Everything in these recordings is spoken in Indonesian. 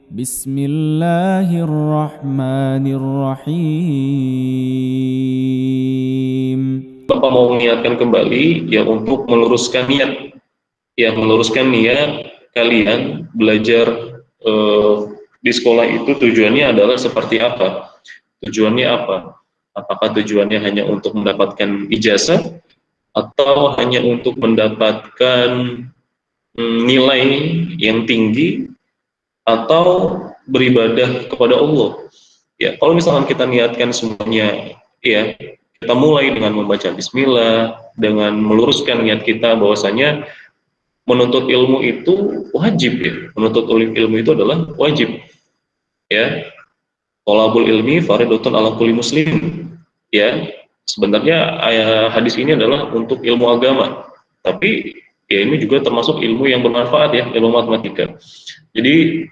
Bismillahirrahmanirrahim. Bapak mau mengingatkan kembali ya untuk meluruskan niat, ya meluruskan niat kalian belajar di sekolah itu tujuannya adalah seperti apa? Tujuannya apa? Apakah tujuannya hanya untuk mendapatkan ijazah atau hanya untuk mendapatkan nilai yang tinggi atau beribadah kepada Allah? Ya, kalau misalkan kita niatkan semuanya, ya kita mulai dengan membaca Bismillah, dengan meluruskan niat kita bahwasanya menuntut ilmu itu wajib ya, menuntut ilmu itu adalah wajib ya. Thalabul ilmi fardhatun ala kulli muslim ya. Sebenarnya hadis ini adalah untuk ilmu agama, tapi ya ini juga termasuk ilmu yang bermanfaat ya, ilmu matematika. Jadi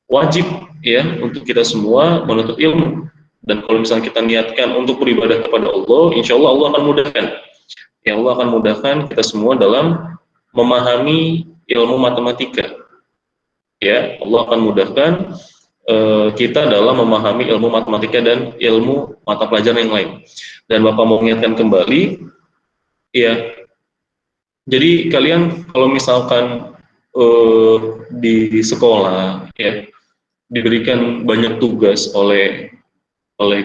wajib ya untuk kita semua menuntut ilmu. Dan kalau misalnya kita niatkan untuk beribadah kepada Allah, insya Allah Allah akan mudahkan. Ya Allah akan mudahkan kita semua dalam memahami ilmu matematika. Ya Allah akan mudahkan kita dalam memahami ilmu matematika dan ilmu mata pelajaran yang lain. Dan Bapak mau mengingatkan kembali, ya. Jadi kalian kalau misalkan di sekolah, ya diberikan banyak tugas oleh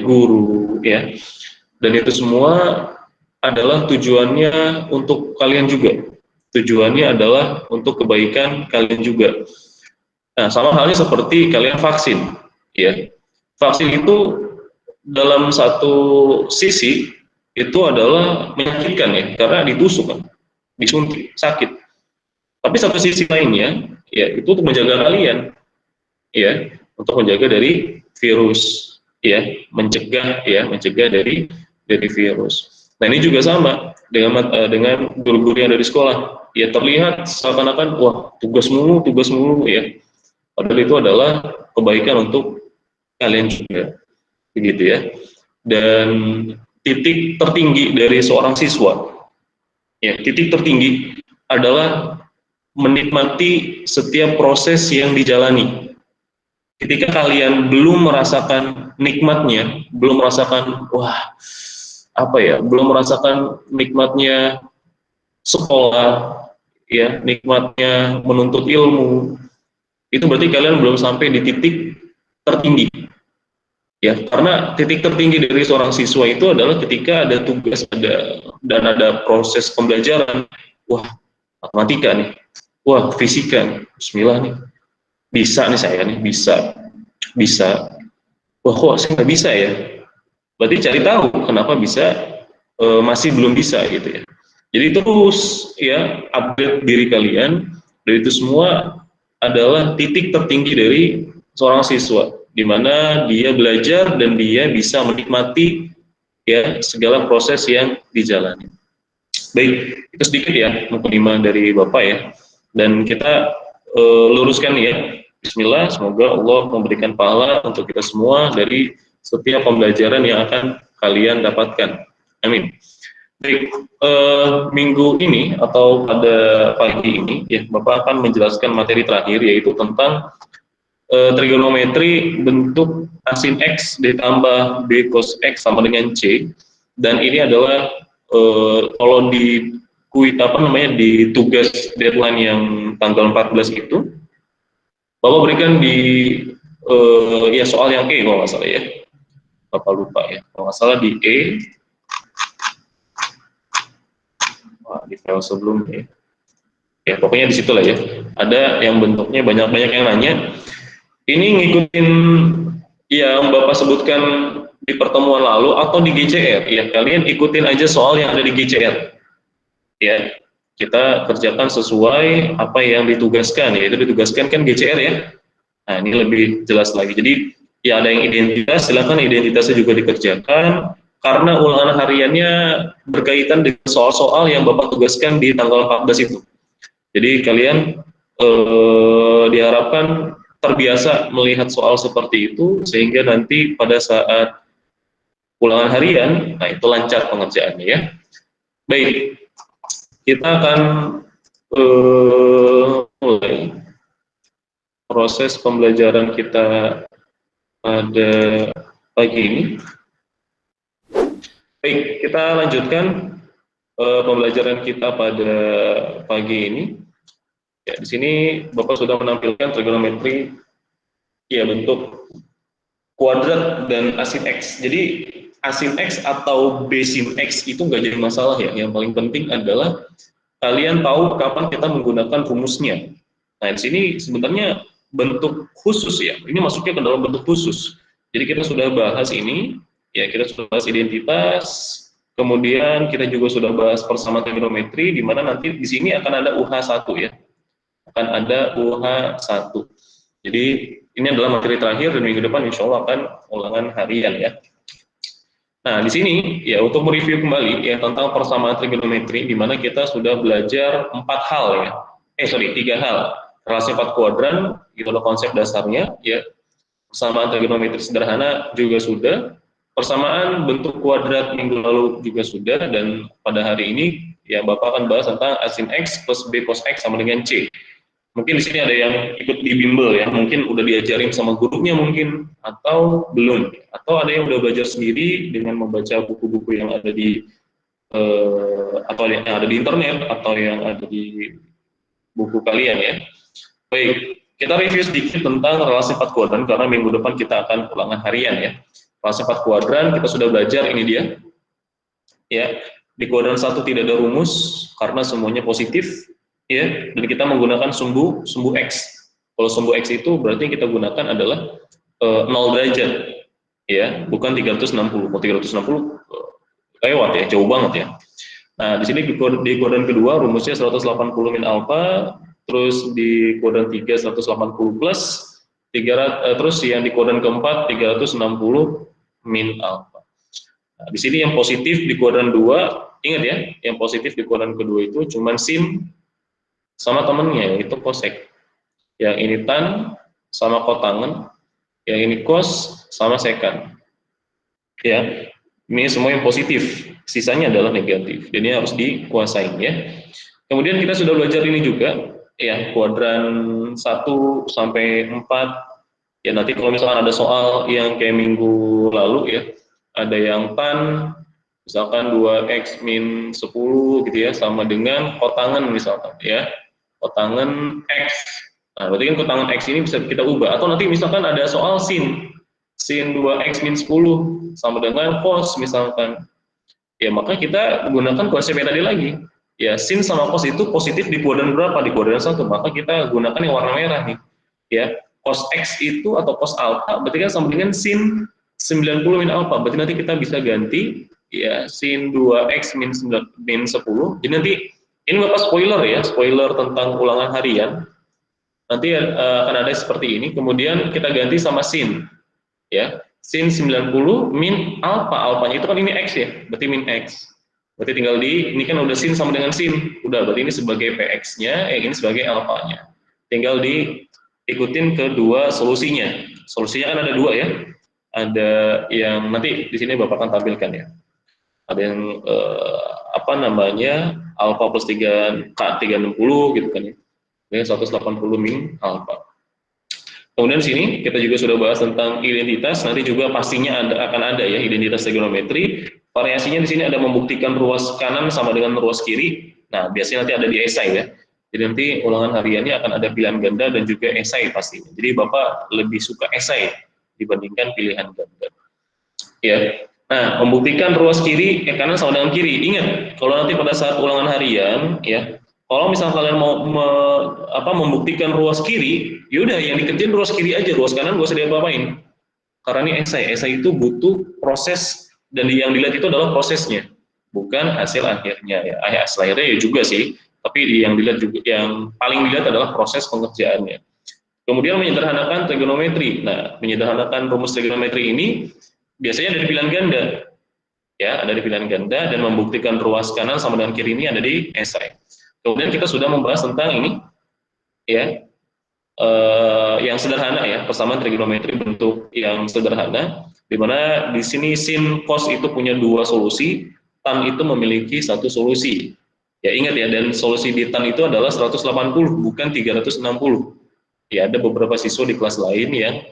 guru ya, dan itu semua adalah tujuannya untuk kalian juga, tujuannya adalah untuk kebaikan kalian juga. Nah, sama halnya seperti kalian vaksin ya, vaksin itu dalam satu sisi itu adalah menyakitkan ya, karena ditusuk kan, disuntik, sakit. Tapi satu sisi lainnya ya itu untuk menjaga kalian ya, untuk menjaga dari virus ya, mencegah dari virus. Nah ini juga sama dengan guru-guru yang dari sekolah ya, terlihat seakan-akan wah tugas mulu ya, padahal itu adalah kebaikan untuk kalian juga begitu ya. Dan titik tertinggi dari seorang siswa ya, titik tertinggi adalah menikmati setiap proses yang dijalani. Ketika kalian belum merasakan nikmatnya, belum merasakan wah apa ya, belum merasakan nikmatnya sekolah, ya nikmatnya menuntut ilmu, itu berarti kalian belum sampai di titik tertinggi. Ya, karena titik tertinggi dari seorang siswa itu adalah ketika ada tugas, dan ada proses pembelajaran. Wah, matematika nih, wah fisika nih, Bismillah nih, bisa nih saya nih, bisa. Wah kok saya nggak bisa ya? Berarti cari tahu kenapa bisa, masih belum bisa gitu ya. Jadi terus ya upgrade diri kalian, dan itu semua adalah titik tertinggi dari seorang siswa, di mana dia belajar dan dia bisa menikmati ya segala proses yang dijalani. Baik, itu sedikit ya mukadimah dari Bapak ya, dan kita luruskan ya. Bismillah, semoga Allah memberikan pahala untuk kita semua dari setiap pembelajaran yang akan kalian dapatkan. Amin. Baik, minggu ini atau pada pagi ini ya Bapak akan menjelaskan materi terakhir, yaitu tentang trigonometri bentuk sin X ditambah B cos X sama dengan C. Dan ini adalah kalau di di tugas deadline yang tanggal 14 itu Bapak berikan di ya soal yang E kalau nggak salah ya, Bapak lupa ya, kalau nggak salah di E. Wah, di file sebelumnya ya pokoknya di situ lah ya, ada yang bentuknya banyak yang nanya. Ini ngikutin yang Bapak sebutkan di pertemuan lalu atau di GCR ya, kalian ikutin aja soal yang ada di GCR ya, kita kerjakan sesuai apa yang ditugaskan, yaitu ditugaskan kan GCR ya. Nah ini lebih jelas lagi, jadi ya ada yang identitas, silakan identitasnya juga dikerjakan, karena ulangan hariannya berkaitan dengan soal-soal yang Bapak tugaskan di tanggal 14 itu. Jadi kalian diharapkan terbiasa melihat soal seperti itu, sehingga nanti pada saat ulangan harian, nah itu lancar pengerjaannya ya. Baik, kita akan mulai. proses pembelajaran kita pada pagi ini. Baik, kita lanjutkan pembelajaran kita pada pagi ini. Ya, di sini Bapak sudah menampilkan trigonometri ya bentuk kuadrat dan asin X. Jadi asin X atau basin X itu nggak jadi masalah ya. Yang paling penting adalah kalian tahu kapan kita menggunakan rumusnya. Nah, di sini sebenarnya bentuk khusus ya. Ini masuknya ke dalam bentuk khusus. Jadi kita sudah bahas ini, ya kita sudah bahas identitas, kemudian kita juga sudah bahas persamaan trigonometri, di mana nanti di sini akan ada UH1 ya. Akan ada UH1. Jadi ini adalah materi terakhir dan minggu depan insya Allah akan ulangan harian ya. Nah, di sini ya untuk mereview kembali ya tentang persamaan trigonometri di mana kita sudah belajar 4 hal ya. 3 hal. Relasi 4 kuadran itu adalah konsep dasarnya ya. Persamaan trigonometri sederhana juga sudah. Persamaan bentuk kuadrat minggu lalu juga sudah, dan pada hari ini ya Bapak akan bahas tentang asin X plus B cos X sama dengan C. Mungkin di sini ada yang ikut di bimbel ya, mungkin udah diajarin sama gurunya mungkin, atau belum, atau ada yang udah belajar sendiri dengan membaca buku-buku yang ada di atau yang ada di internet atau yang ada di buku kalian ya. Baik, kita review sedikit tentang relasi 4 kuadran karena minggu depan kita akan ulangan harian ya. Relasi 4 kuadran kita sudah belajar, ini dia. Ya, di kuadran 1 tidak ada rumus karena semuanya positif. Ya, dan kita menggunakan sumbu X. Kalau sumbu X itu berarti yang kita gunakan adalah 0 derajat, ya, bukan 360. Kalau 360 lewat ya, jauh banget ya. Nah, di sini di kuadran kedua rumusnya 180 min alfa, terus di kuadran 3 180 plus, terus yang di kuadran keempat 360 min alfa. Nah, di sini yang positif di kuadran 2, ingat ya, yang positif di kuadran kedua itu cuma sin sama temennya yaitu cosec. Yang ini tan sama kotangen, yang ini cos sama sekan. Ya, ini semua yang positif, sisanya adalah negatif. Jadi harus dikuasain ya. Kemudian kita sudah belajar ini juga ya, kuadran 1 sampai 4. Ya, nanti kalau misalkan ada soal yang kayak minggu lalu ya, ada yang tan misalkan 2x min 10 gitu ya, sama dengan kotangen misalkan ya. Kotangen X. Nah, berarti kan kotangen X ini bisa kita ubah. Atau nanti misalkan ada soal sin 2x min 10 sama dengan cos misalkan. Ya, maka kita gunakan konsep yang tadi lagi. Ya, sin sama cos itu positif di kuadran berapa? Di kuadran 1. Maka kita gunakan yang warna merah nih. Ya, cos X itu atau cos alpha berarti kan sama dengan sin 90 min alpha. Berarti nanti kita bisa ganti ya sin 2x min 10. Jadi nanti ini Bapak spoiler ya, spoiler tentang ulangan harian. Nanti akan ada seperti ini, kemudian kita ganti sama sin. Ya, sin 90 min alpha, alpanya itu kan ini X ya, berarti min X. Berarti tinggal ini kan udah sin sama dengan sin, udah berarti ini sebagai PX-nya, ini sebagai alpanya. Tinggal diikutin kedua solusinya. Solusinya kan ada 2 ya. Ada yang nanti di sini Bapak akan tampilkan ya. Ada yang apa namanya alpha plus 3 K 360 gitu kan ya, dengan 180 min alpha. Kemudian di sini kita juga sudah bahas tentang identitas, nanti juga pastinya akan ada ya identitas trigonometri. Variasinya di sini ada membuktikan ruas kanan sama dengan ruas kiri. Nah, biasanya nanti ada di esai ya. Jadi nanti ulangan hariannya akan ada pilihan ganda dan juga esai pastinya. Jadi Bapak lebih suka esai dibandingkan pilihan ganda. Ya. Nah, membuktikan ruas kiri, kanan sama dengan kiri. Ingat, kalau nanti pada saat ulangan harian, ya, kalau misalnya kalian mau membuktikan ruas kiri, yaudah yang dikerjain ruas kiri aja, ruas kanan gak usah diapa-apain. Karena ini esai itu butuh proses, dan yang dilihat itu adalah prosesnya, bukan hasil akhirnya. Ya, hasil akhirnya ya juga sih, tapi yang dilihat juga, yang paling dilihat adalah proses pengerjaannya. Kemudian menyederhanakan trigonometri. Nah, menyederhanakan rumus trigonometri ini biasanya ada di pilihan ganda, ya, ada di pilihan ganda, dan membuktikan ruas kanan sama dengan kiri ini ada di esai. Kemudian kita sudah membahas tentang ini, ya, yang sederhana ya, persamaan trigonometri bentuk yang sederhana, di mana di sini sin cos itu punya 2 solusi, tan itu memiliki 1 solusi. Ya, ingat ya, dan solusi di tan itu adalah 180 bukan 360. Ya, ada beberapa siswa di kelas lain yang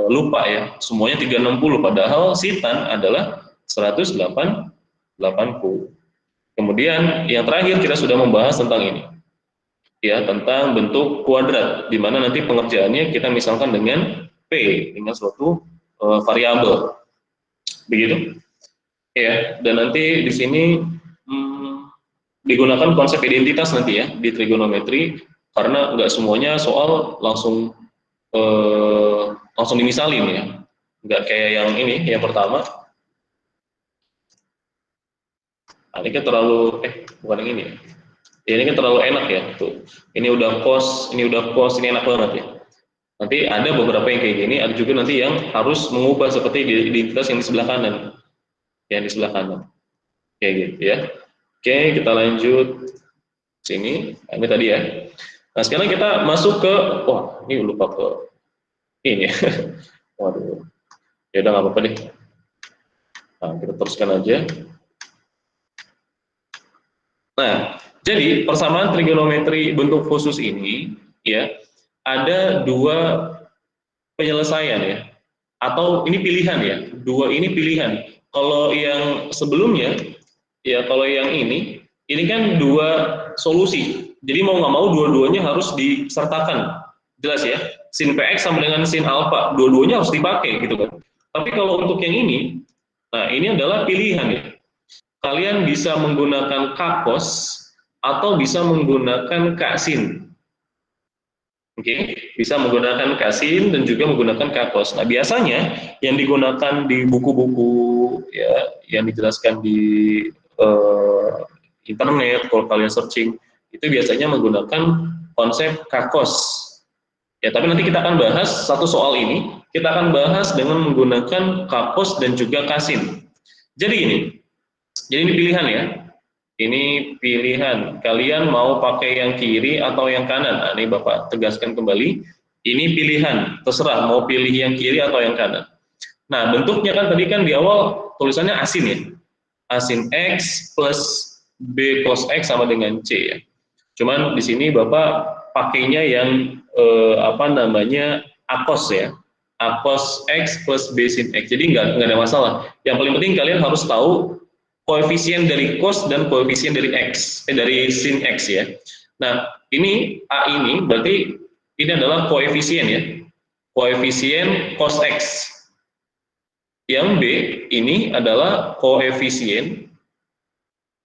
lupa ya, semuanya 360, padahal si tan adalah 180. Kemudian yang terakhir kita sudah membahas tentang ini, ya, tentang bentuk kuadrat, di mana nanti pengerjaannya kita misalkan dengan P, dengan suatu variabel, begitu. Ya, dan nanti di sini digunakan konsep identitas nanti ya di trigonometri, karena nggak semuanya soal langsung dimisalin ya, nggak kayak yang ini yang pertama. Nah, ini kan terlalu bukan yang ini ya. Ya, ini kan terlalu enak ya tuh. Ini udah cos, ini enak banget ya. Nanti ada beberapa yang kayak gini, ada juga nanti yang harus mengubah seperti di identitas yang di sebelah kanan, yang di sebelah kanan, kayak gitu ya. Oke, kita lanjut sini. Nah, ini tadi ya. Nah, sekarang kita masuk ke, wah, ini lupa ke ini ya. Waduh, ya udah nggak apa-apa deh. Nah, kita teruskan aja. Nah, jadi persamaan trigonometri bentuk khusus ini ya ada dua penyelesaian ya, atau ini pilihan ya, dua ini pilihan. Kalau yang sebelumnya ya, kalau yang ini kan dua solusi, jadi mau nggak mau dua-duanya harus disertakan, jelas ya, sin px sama dengan sin alpha, dua-duanya harus dipakai gitu kan. Tapi kalau untuk yang ini, nah ini adalah pilihan ya, kalian bisa menggunakan k cos atau bisa menggunakan k sin. Oke, bisa menggunakan kasin dan juga menggunakan kakos. Nah, biasanya yang digunakan di buku-buku ya, yang dijelaskan di internet, kalau kalian searching, itu biasanya menggunakan konsep kakos. Ya, tapi nanti kita akan bahas satu soal ini, kita akan bahas dengan menggunakan kakos dan juga kasin. Jadi ini pilihan ya. Ini pilihan, kalian mau pakai yang kiri atau yang kanan. Nah, ini Bapak tegaskan kembali, ini pilihan, terserah mau pilih yang kiri atau yang kanan. Nah, bentuknya kan tadi kan di awal tulisannya asin ya, asin X plus B cos X sama dengan C ya. Cuman di sini Bapak pakainya yang akos ya, akos X plus B sin X, jadi nggak ada masalah. Yang paling penting kalian harus tahu koefisien dari cos dan koefisien dari x, dari sin x ya. Nah, ini A ini berarti ini adalah koefisien ya, koefisien cos x. Yang B ini adalah koefisien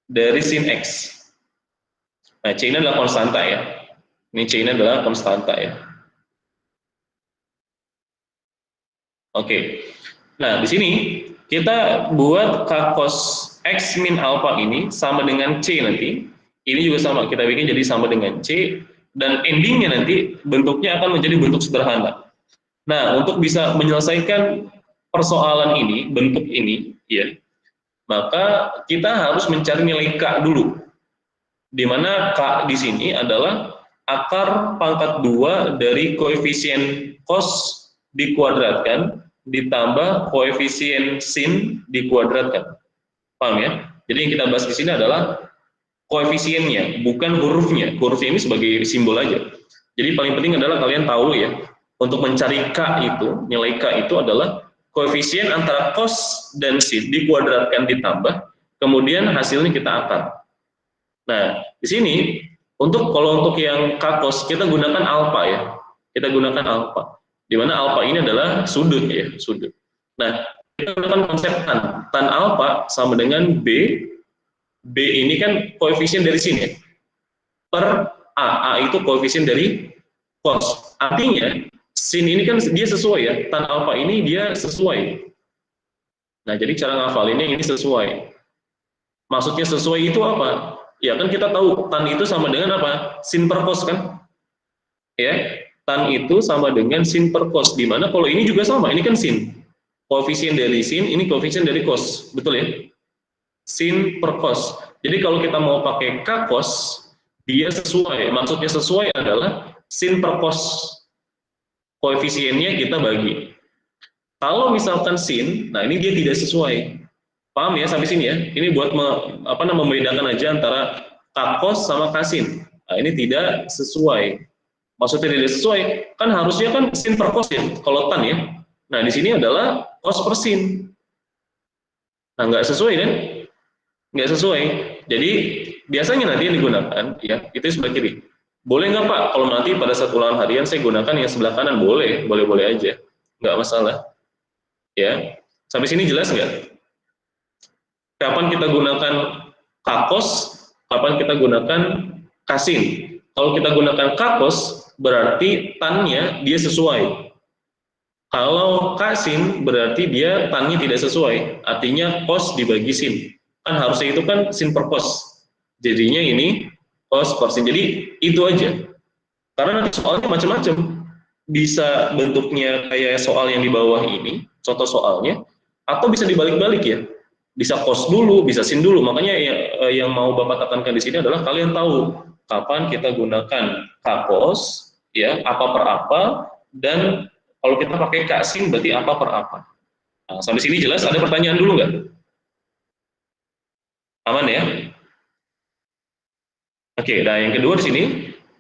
dari sin x. Nah, C ini adalah konstanta ya. Ini C ini adalah konstanta ya. Oke. Nah, di sini kita buat k cos X min alpha ini sama dengan C nanti. Ini juga sama, kita bikin jadi sama dengan C, dan endingnya nanti bentuknya akan menjadi bentuk sederhana. Nah, untuk bisa menyelesaikan persoalan ini, bentuk ini, ya, maka kita harus mencari nilai K dulu. Di mana K di sini adalah akar pangkat 2 dari koefisien cos dikuadratkan ditambah koefisien sin dikuadratkan. Paham ya? Jadi yang kita bahas di sini adalah koefisiennya, bukan hurufnya. Hurufnya ini sebagai simbol aja. Jadi paling penting adalah kalian tahu ya, untuk mencari K itu, nilai K itu adalah koefisien antara cos dan sin dikuadratkan ditambah, kemudian hasilnya kita akar. Nah, di sini kalau untuk yang K cos kita gunakan alfa ya. Kita gunakan alfa. Di mana alfa ini adalah sudut ya, sudut. Nah, kita gunakan konsep tan. Tan alfa sama dengan B. B ini kan koefisien dari sini per A. A itu koefisien dari cos. Artinya sin ini kan dia sesuai ya. Tan alfa ini dia sesuai. Nah, jadi cara ngafalinnya ini sesuai. Maksudnya sesuai itu apa? Ya kan kita tahu tan itu sama dengan apa? Sin per cos kan? Ya, tan itu sama dengan sin per cos. Di mana kalau ini juga sama, ini kan sin. Koefisien dari sin, ini koefisien dari cos. Betul ya? Sin per cos. Jadi kalau kita mau pakai k cos, dia sesuai. Maksudnya sesuai adalah sin per cos. Koefisiennya kita bagi. Kalau misalkan sin, nah ini dia tidak sesuai. Paham ya sampai sini ya? Ini buat membedakan aja antara k cos sama k sin. Nah, ini tidak sesuai. Maksudnya tidak sesuai, kan harusnya kan sin per cos ya, kalau tan ya. Nah, di sini adalah cos per sin. Nah, nggak sesuai kan? Nggak sesuai. Jadi, biasanya nanti yang digunakan, ya, itu sebelah kiri. Boleh nggak Pak, kalau nanti pada saat ulangan harian saya gunakan yang sebelah kanan? Boleh, boleh-boleh aja. Nggak masalah. Ya, sampai sini jelas nggak? Kapan kita gunakan kakos, kapan kita gunakan kasin. Kalau kita gunakan kakos, berarti tannya dia sesuai. Kalau kasin, berarti dia tannya tidak sesuai. Artinya kos dibagi sin. Kan harusnya itu kan sin per kos. Jadinya ini kos per sin. Jadi itu aja. Karena nanti soalnya macam-macam. Bisa bentuknya kayak soal yang di bawah ini, contoh soalnya, atau bisa dibalik-balik ya. Bisa kos dulu, bisa sin dulu. Makanya yang mau Bapak tekankan di sini adalah kalian tahu kapan kita gunakan kakos, ya, apa per apa, dan kalau kita pakai sin berarti apa per apa. Nah, sampai sini jelas? Ada pertanyaan dulu nggak? Aman ya? Oke, nah yang kedua di sini,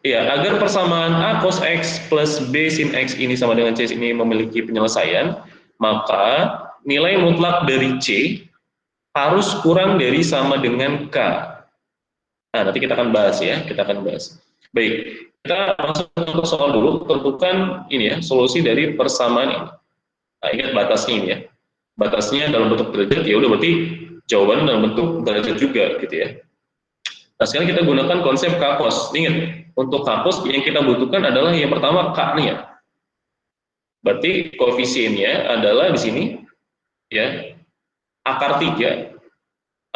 ya, agar persamaan A cos X plus B sin X ini sama dengan C ini memiliki penyelesaian, maka nilai mutlak dari C harus kurang dari sama dengan K. Nah, nanti kita akan bahas ya, kita akan bahas. Baik, kita masuk ke soal dulu, tentukan ini ya, solusi dari persamaan ini. Nah, ingat batasnya ini ya. Batasnya dalam bentuk derajat, ya udah berarti jawaban dalam bentuk derajat juga gitu ya. Nah, sekarang kita gunakan konsep kakos. Ingat, untuk kakos yang kita butuhkan adalah yang pertama K-nya. Berarti koefisiennya adalah di sini ya, akar 3.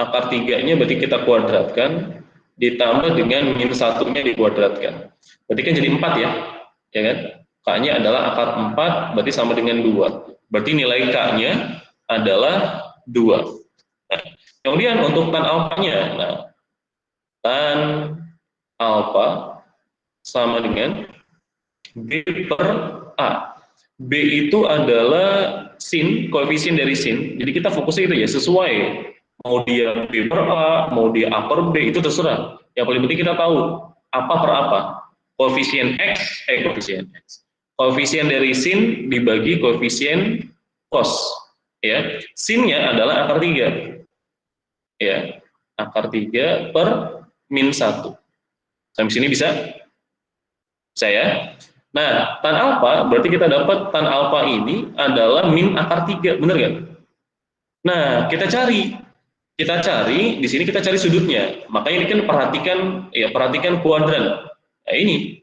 Akar 3-nya berarti kita kuadratkan ditambah dengan min 1-nya dikuadratkan. Berarti kan jadi 4 ya. Ya kan? K-nya adalah akar 4 berarti sama dengan 2. Berarti nilai K-nya adalah 2. Nah, kemudian untuk tan alfanya, nah, tan alfa sama dengan B per A. B itu adalah sin, koefisien dari sin. Jadi kita fokusnya itu ya, sesuai. Mau dia B per A, mau dia A per B, itu terserah. Yang paling penting kita tahu apa per apa. Koefisien X, koefisien X. Koefisien dari sin dibagi koefisien cos. Ya, sinnya adalah akar 3. Ya, akar 3 per min 1. Sampai sini bisa? Saya. Nah, tan alfa berarti kita dapat tan alfa ini adalah min akar 3, benar nggak? Nah, kita cari di sini kita cari sudutnya. Makanya ini kan perhatikan kuadran. Nah, ini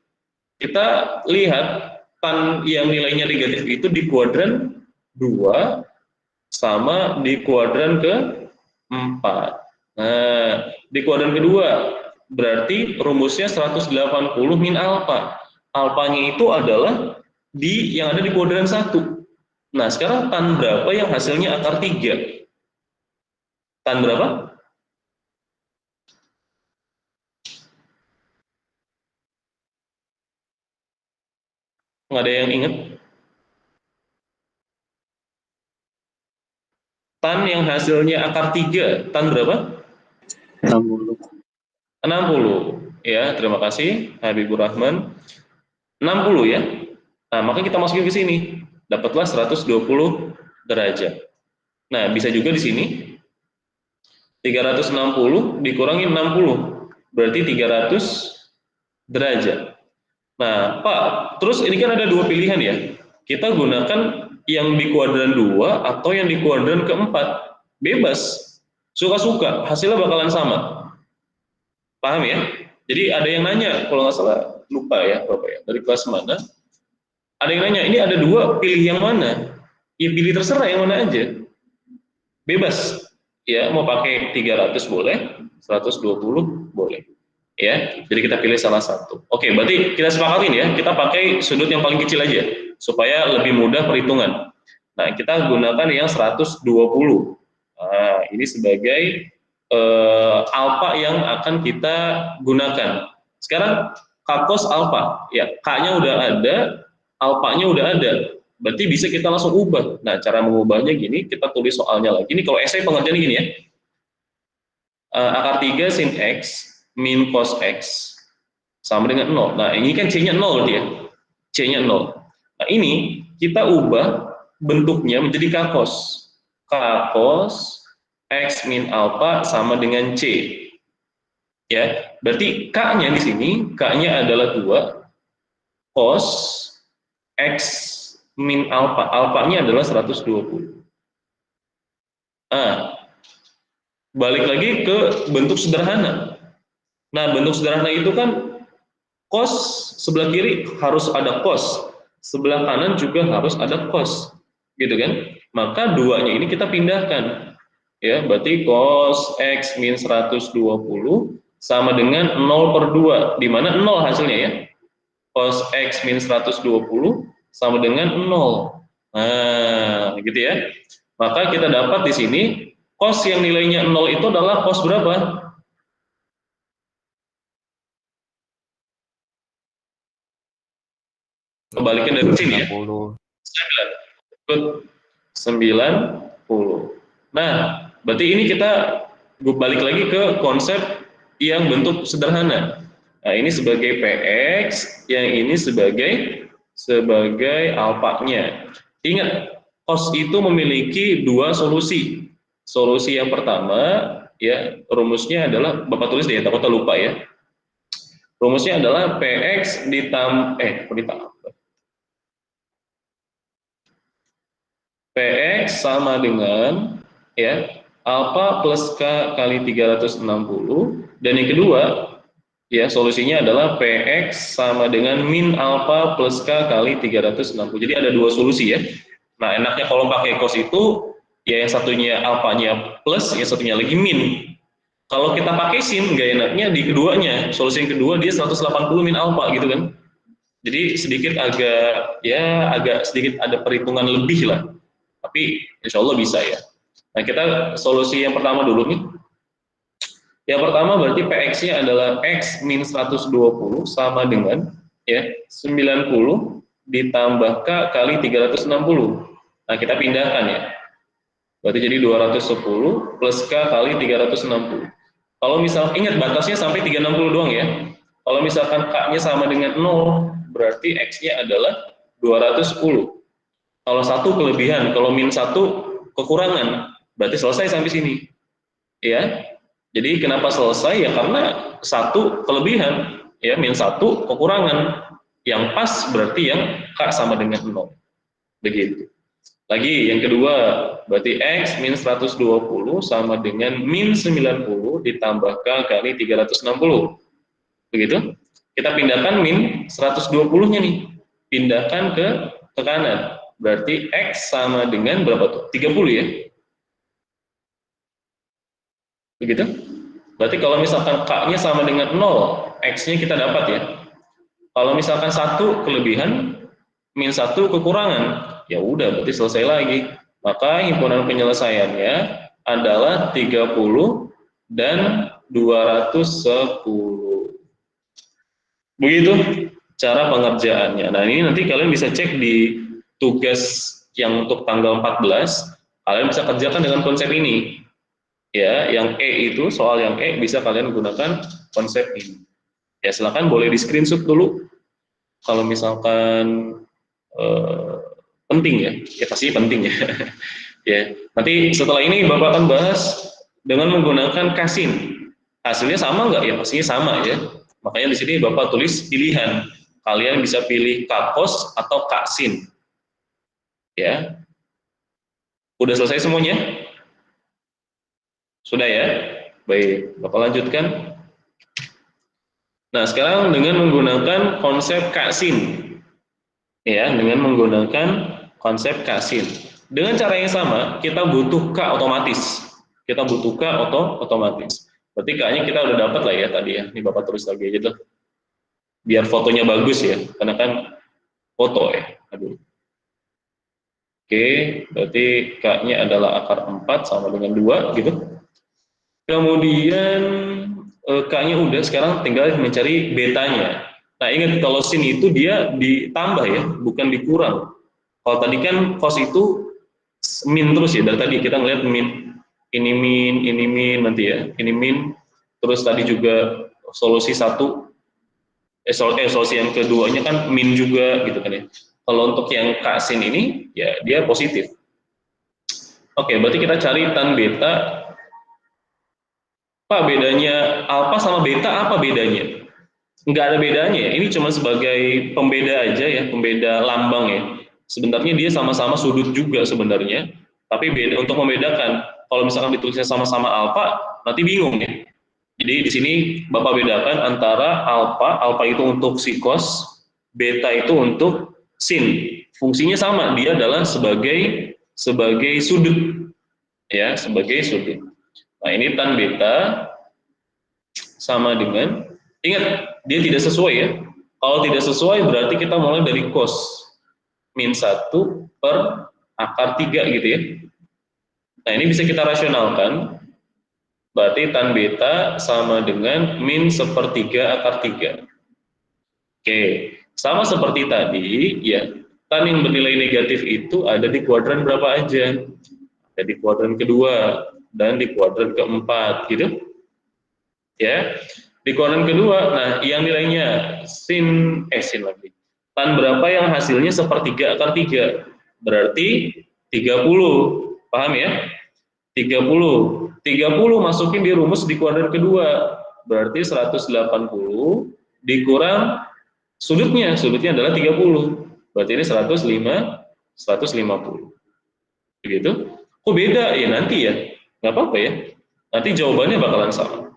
kita lihat tan yang nilainya negatif itu di kuadran 2 sama di kuadran ke-4. Nah, di kuadran kedua berarti rumusnya 180 min alfa. Alfanya itu adalah yang ada di kuadran 1. Nah, sekarang tan berapa yang hasilnya akar 3? Tan berapa? Nggak ada yang ingat? Tan yang hasilnya akar 3, tan berapa? 60. 60. Ya, terima kasih Habibur Rahman. 60 ya. Nah, maka kita masukin ke sini. Dapatlah 120 derajat. Nah, bisa juga di sini 360 dikurangi 60. Berarti 300 derajat. Nah, Pak, terus ini kan ada dua pilihan ya. Kita gunakan yang di kuadran 2 atau yang di kuadran keempat. Bebas. Suka-suka, hasilnya bakalan sama. Paham ya? Jadi ada yang nanya, kalau nggak salah lupa ya, Bapak ya, dari kelas mana? Ada yang nanya, ini ada dua, pilih yang mana? Ya pilih terserah yang mana aja. Bebas. Ya, mau pakai 300 boleh, 120 boleh. Ya, jadi kita pilih salah satu. Oke, berarti kita sepakatin ya, kita pakai sudut yang paling kecil aja supaya lebih mudah perhitungan. Nah, kita gunakan yang 120. Nah, ini sebagai alfa yang akan kita gunakan. Sekarang kakos alfa, ya K-nya udah ada, alfanya udah ada, berarti bisa kita langsung ubah. Nah, cara mengubahnya gini, kita tulis soalnya lagi. Ini kalau esai pengerjaan gini ya, akar 3 sin X min cos X sama dengan 0. Nah, ini kan C-nya 0 dia. C-nya 0. Nah, ini kita ubah bentuknya menjadi K-cos. K-cos X min alpha sama dengan C. Ya, berarti K-nya di sini, K-nya adalah 2, cos X min alpha. Alpha-nya adalah 120. Nah, balik lagi ke bentuk sederhana. Nah, bentuk sederhana itu kan cos sebelah kiri harus ada cos, sebelah kanan juga harus ada cos, gitu kan? Maka duanya ini kita pindahkan, ya, berarti cos X min 120 sama dengan 0/2, di mana 0 hasilnya ya. Cos X min 120 sama dengan 0. Nah, gitu ya. Maka kita dapat di sini cos yang nilainya 0 itu adalah cos berapa? Kembalikan dari sini ya. 90. 90. Nah, berarti ini kita balik lagi ke konsep yang bentuk sederhana. Nah, ini sebagai PX, yang ini sebagai alfanya. Ingat, cos itu memiliki dua solusi. Solusi yang pertama, ya, rumusnya adalah, Bapak tulis deh, takutnya lupa ya. Rumusnya adalah PX PX sama dengan, ya, alfa plus K kali 360, dan yang kedua, ya, solusinya adalah PX sama dengan min alfa plus K kali 360. Jadi ada dua solusi ya. Nah, enaknya kalau pakai cos itu, ya, yang satunya alfanya plus, yang satunya lagi min. Kalau kita pakai sin, nggak enaknya di keduanya. Solusi yang kedua dia 180 min alfa gitu kan. Jadi sedikit agak sedikit ada perhitungan lebih lah. Tapi insya Allah bisa ya. Nah, kita solusi yang pertama dulu nih. Yang pertama berarti PX-nya adalah X min 120 sama dengan, ya, 90 ditambah K kali 360. Nah, kita pindahkan ya. Berarti jadi 210 plus K kali 360. Kalau misal, ingat batasnya sampai 360 doang ya. Kalau misalkan K-nya sama dengan 0, berarti X-nya adalah 210. Kalau satu kelebihan, kalau min satu kekurangan, berarti selesai sampai sini. Ya, jadi kenapa selesai? Ya karena satu kelebihan, ya, min satu kekurangan. Yang pas berarti yang K sama dengan 0. Begitu. Lagi yang kedua, berarti X min 120 sama dengan min 90 ditambah K kali 360. Begitu. Kita pindahkan min 120-nya nih. Pindahkan ke kanan. Berarti X sama dengan berapa tuh? 30 ya? Begitu? Berarti kalau misalkan K-nya sama dengan 0, X-nya kita dapat ya. Kalau misalkan satu kelebihan, min satu kekurangan, ya udah berarti selesai lagi. Maka himpunan penyelesaiannya adalah 30 dan 210. Begitu cara pengerjaannya. Nah, ini nanti kalian bisa cek di tugas yang untuk tanggal 14, kalian bisa kerjakan dengan konsep ini. Ya, yang E itu, soal yang E bisa kalian gunakan konsep ini. Ya, silakan boleh di screenshot dulu. Kalau misalkan penting ya, ya pasti penting ya. Ya, nanti setelah ini Bapak akan bahas dengan menggunakan kasin. Hasilnya sama nggak? Ya pastinya sama ya. Makanya di sini Bapak tulis pilihan. Kalian bisa pilih kakos atau kaksin. Ya, udah selesai semuanya? Sudah ya? Baik, Bapak lanjutkan. Nah, sekarang dengan menggunakan konsep kaksin. Ya, dengan menggunakan konsep kaksin. Dengan cara yang sama, kita butuh K otomatis. Kita butuh K otomatis. Berarti K-nya kita udah dapat lah ya tadi ya. Ini Bapak tulis lagi aja tuh. Biar fotonya bagus ya, karena kan foto ya. Aduh. Oke, berarti K-nya adalah akar 4 sama dengan 2 gitu. Kemudian K-nya udah, sekarang tinggal mencari betanya. Nah, ingat kalau sin itu dia ditambah ya, bukan dikurang. Kalau tadi kan cos itu min terus ya, dari tadi kita ngeliat min, ini min nanti ya, ini min, terus tadi juga solusi 1 solusi yang keduanya kan min juga gitu kan ya. Kalau untuk yang K sin ini ya dia positif. Oke, berarti kita cari tan beta. Pak, bedanya alfa sama beta apa bedanya? Nggak ada bedanya ya. Ini cuma sebagai pembeda aja ya, pembeda lambang ya. Sebenarnya dia sama-sama sudut juga sebenarnya, tapi beda untuk membedakan. Kalau misalkan ditulisnya sama-sama alfa, nanti bingung ya. Jadi di sini Bapak bedakan antara alfa, alfa itu untuk sikos, beta itu untuk sin. Fungsinya sama, dia adalah sebagai sudut ya, sebagai sudut. Nah, ini tan beta sama dengan, ingat dia tidak sesuai ya. Kalau tidak sesuai berarti kita mulai dari cos min 1 per akar 3 gitu ya. Nah, ini bisa kita rasionalkan. Berarti tan beta sama dengan min 1/3 akar 3. Oke, sama seperti tadi ya, tan yang bernilai negatif itu ada di kuadran berapa aja? Ada di kuadran kedua dan di kuadran keempat gitu. Ya, di kuadran kedua, nah yang nilainya sin lagi. Tan berapa yang hasilnya 1/3 akar 3? Berarti 30. Paham ya? 30 masukin di rumus di kuadran kedua. Berarti 180 dikurang sudutnya adalah 30. Berarti ini 150. Begitu. Kok beda? Ya nanti ya. Nggak apa-apa ya. Nanti jawabannya bakalan sama.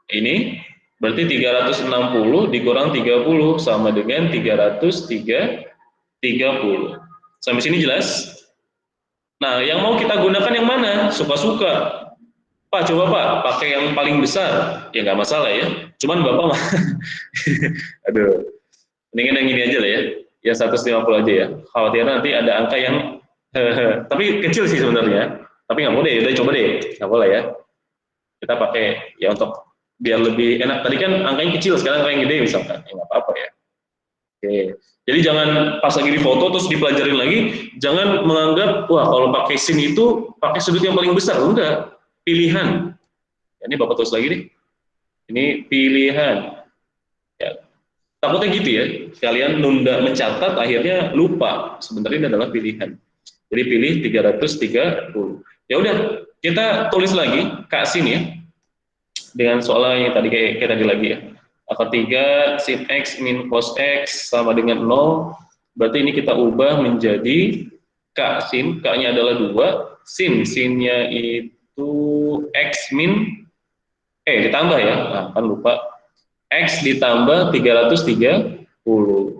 Ini berarti 360 dikurang 30 sama dengan 330. Sampai sini jelas? Nah, yang mau kita gunakan yang mana? Suka-suka. Pak, coba Pak, pakai yang paling besar. Ya nggak masalah ya. Cuman Bapak, aduh, mendingan yang ini aja lah ya. Ya 150 aja ya. Khawatir nanti ada angka yang, tapi kecil sih sebenarnya. Tapi nggak mau deh, udah coba deh. Nggak boleh ya. Kita pakai ya untuk biar lebih enak. Tadi kan angkanya kecil, sekarang angka yang gede misalkan. Ya nggak apa-apa ya. Oke. Jadi jangan pas lagi di foto terus dipelajarin lagi, jangan menganggap wah kalau pakai sin itu pakai sudut yang paling besar. Enggak, pilihan. Ya, ini Bapak tulis lagi nih. Ini pilihan. Ya, takutnya gitu ya. Kalian nunda mencatat akhirnya lupa. Sebenarnya ini adalah pilihan. Jadi pilih 330. Ya udah, kita tulis lagi Kak sin ya. Dengan soal yang tadi kayak tadi lagi ya. Akar 3 sin X min cos X sama dengan 0. Berarti ini kita ubah menjadi K sin, K-nya adalah 2, sinnya itu X min, ditambah ya, nah, kan lupa, X ditambah 330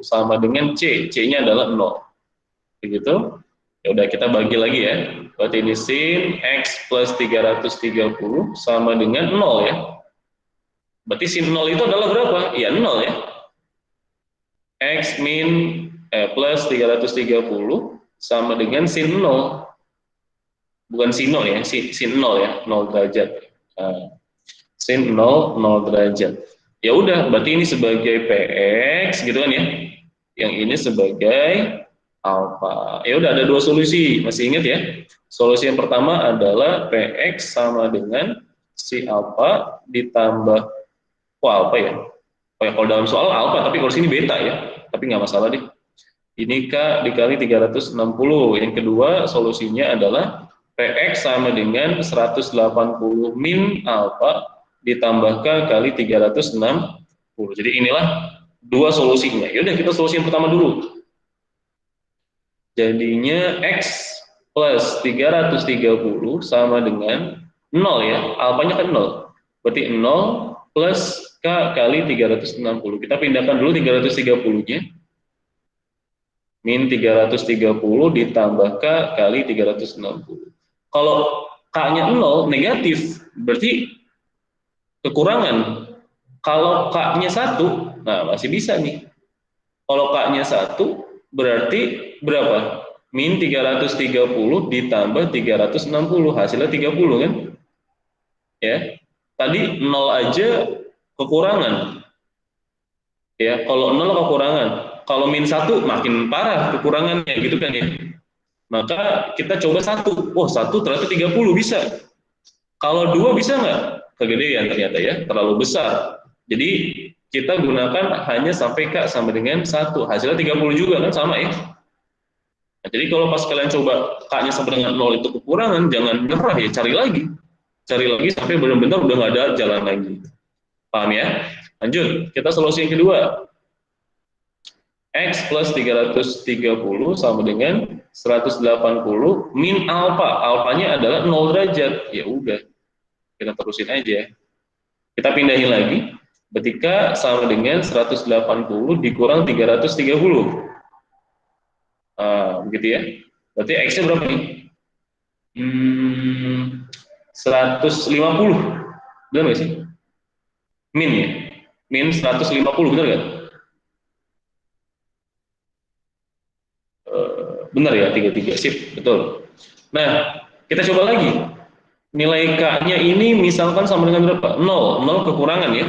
sama dengan C-nya adalah 0. Begitu? Ya udah kita bagi lagi ya. Berarti ini sin X plus 330 sama dengan 0 ya. Berarti sin 0 itu adalah berapa? Ya 0 ya. X min plus 330 sama dengan sin 0. Bukan sin 0 ya, sin 0 ya, 0 derajat. Sin 0 derajat. Ya udah, berarti ini sebagai PX gitu kan ya. Yang ini sebagai alfa. Ya udah ada dua solusi, masih ingat ya? Solusi yang pertama adalah PX sama dengan si alfa ditambah alfa ya. Oh ya, kalau dalam soal alfa, tapi kalau sini beta ya. Tapi nggak masalah deh. Ini K dikali 360. Yang kedua solusinya adalah PX sama dengan 180 min alfa ditambah K kali 360. Jadi inilah dua solusinya. Yaudah kita solusi yang pertama dulu. Jadinya X plus 330 sama dengan 0 ya. Alfanya kan 0. Berarti 0 plus K kali 360. Kita pindahkan dulu 330-nya. Min 330 ditambah K kali 360. Kalau K-nya 0, negatif. Berarti kekurangan. Kalau K-nya 1, nah masih bisa nih. Kalau K-nya 1, berarti berapa? Min 330 ditambah 360. Hasilnya 30 kan? Ya. Tadi 0 aja kekurangan. Ya, kalau 0 kekurangan. Kalau min 1 makin parah kekurangannya gitu kan ya. Maka kita coba 1. Oh, 1 ternyata 30 bisa. Kalau 2 bisa nggak? Kegedean ternyata ya, terlalu besar. Jadi kita gunakan hanya sampai K sama dengan 1. Hasilnya 30 juga kan, sama ya. Nah, jadi kalau pas kalian coba K-nya sama dengan 0 itu kekurangan, jangan nyerah ya, cari lagi. Cari lagi sampai benar-benar udah nggak ada jalan lagi. Paham ya? Lanjut, kita solusi yang kedua. X plus 330 sama dengan 180 min alfa. Alfanya adalah 0 derajat. Ya udah, kita terusin aja. Kita pindahin lagi. Berarti K sama dengan 180 dikurang 330. Begitu ya. Berarti X-nya berapa nih? 150. Benar nggak sih? Min ya? Min 150, benar nggak? Benar ya, 33. Sip, betul. Nah, kita coba lagi. Nilai K-nya ini misalkan sama dengan berapa? 0. 0 kekurangan ya.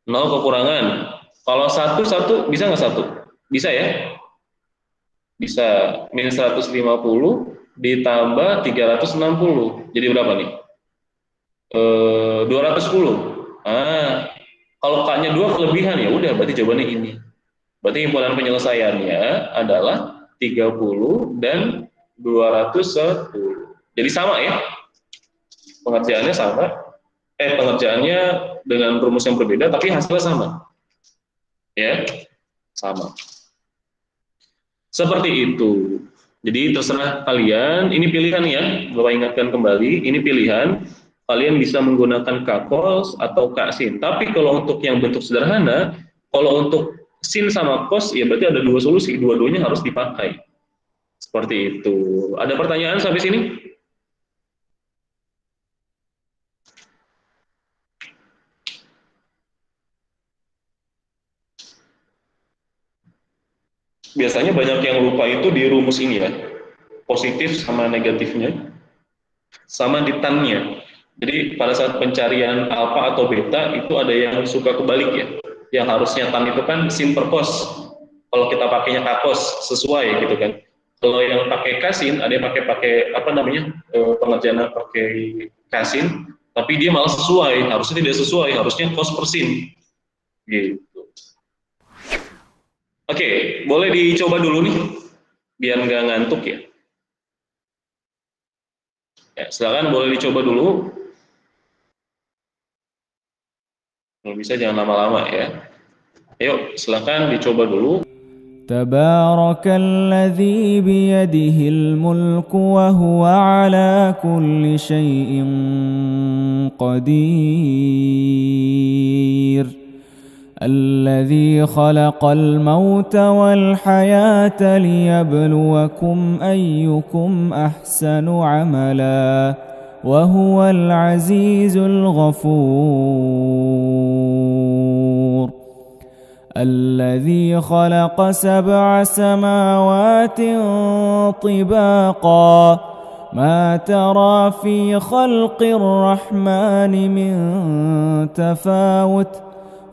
0 kekurangan. Kalau 1, 1 bisa nggak 1? Bisa ya? Bisa. Min 150 ditambah 360. Jadi berapa nih? 210. Kalau K-nya 2 kelebihan, ya udah berarti jawabannya ini. Berarti himpunan penyelesaiannya adalah 30 dan 210. Jadi sama ya. Pengerjaannya sama. Pengerjaannya dengan rumus yang berbeda tapi hasilnya sama. Ya. Sama. Seperti itu. Jadi terserah kalian, ini pilihan ya. Bapak ingatkan kembali, ini pilihan. Kalian bisa menggunakan K-cos atau K-sin. Tapi kalau untuk yang bentuk sederhana, kalau untuk sin sama cos, ya berarti ada dua solusi. Dua-duanya harus dipakai. Seperti itu. Ada pertanyaan sampai sini? Biasanya banyak yang lupa itu di rumus ini ya. Positif sama negatifnya. Sama di tan-nya. Jadi pada saat pencarian alfa atau beta itu ada yang suka kebalik ya. Yang harusnya tan itu kan sin per cos. Kalau kita pakainya k-cos sesuai gitu kan. Kalau yang pakai kasin ada yang pakai apa namanya pengerjaan pakai kasin, tapi dia malah sesuai. Harusnya tidak sesuai. Harusnya cos per sin. Gitu. Oke, boleh dicoba dulu nih biar nggak ngantuk ya. Ya, silakan boleh dicoba dulu. Kalau bisa jangan lama-lama ya. Ayo, silakan dicoba dulu. تبارك الذي بيده الملك وهو على كل شيء قدير الذي خلق الموت والحياة ليبلوكم أيكم أحسن عملا وهو العزيز الغفور الذي خلق 7 سماوات طباقا ما ترى في خلق الرحمن من تفاوت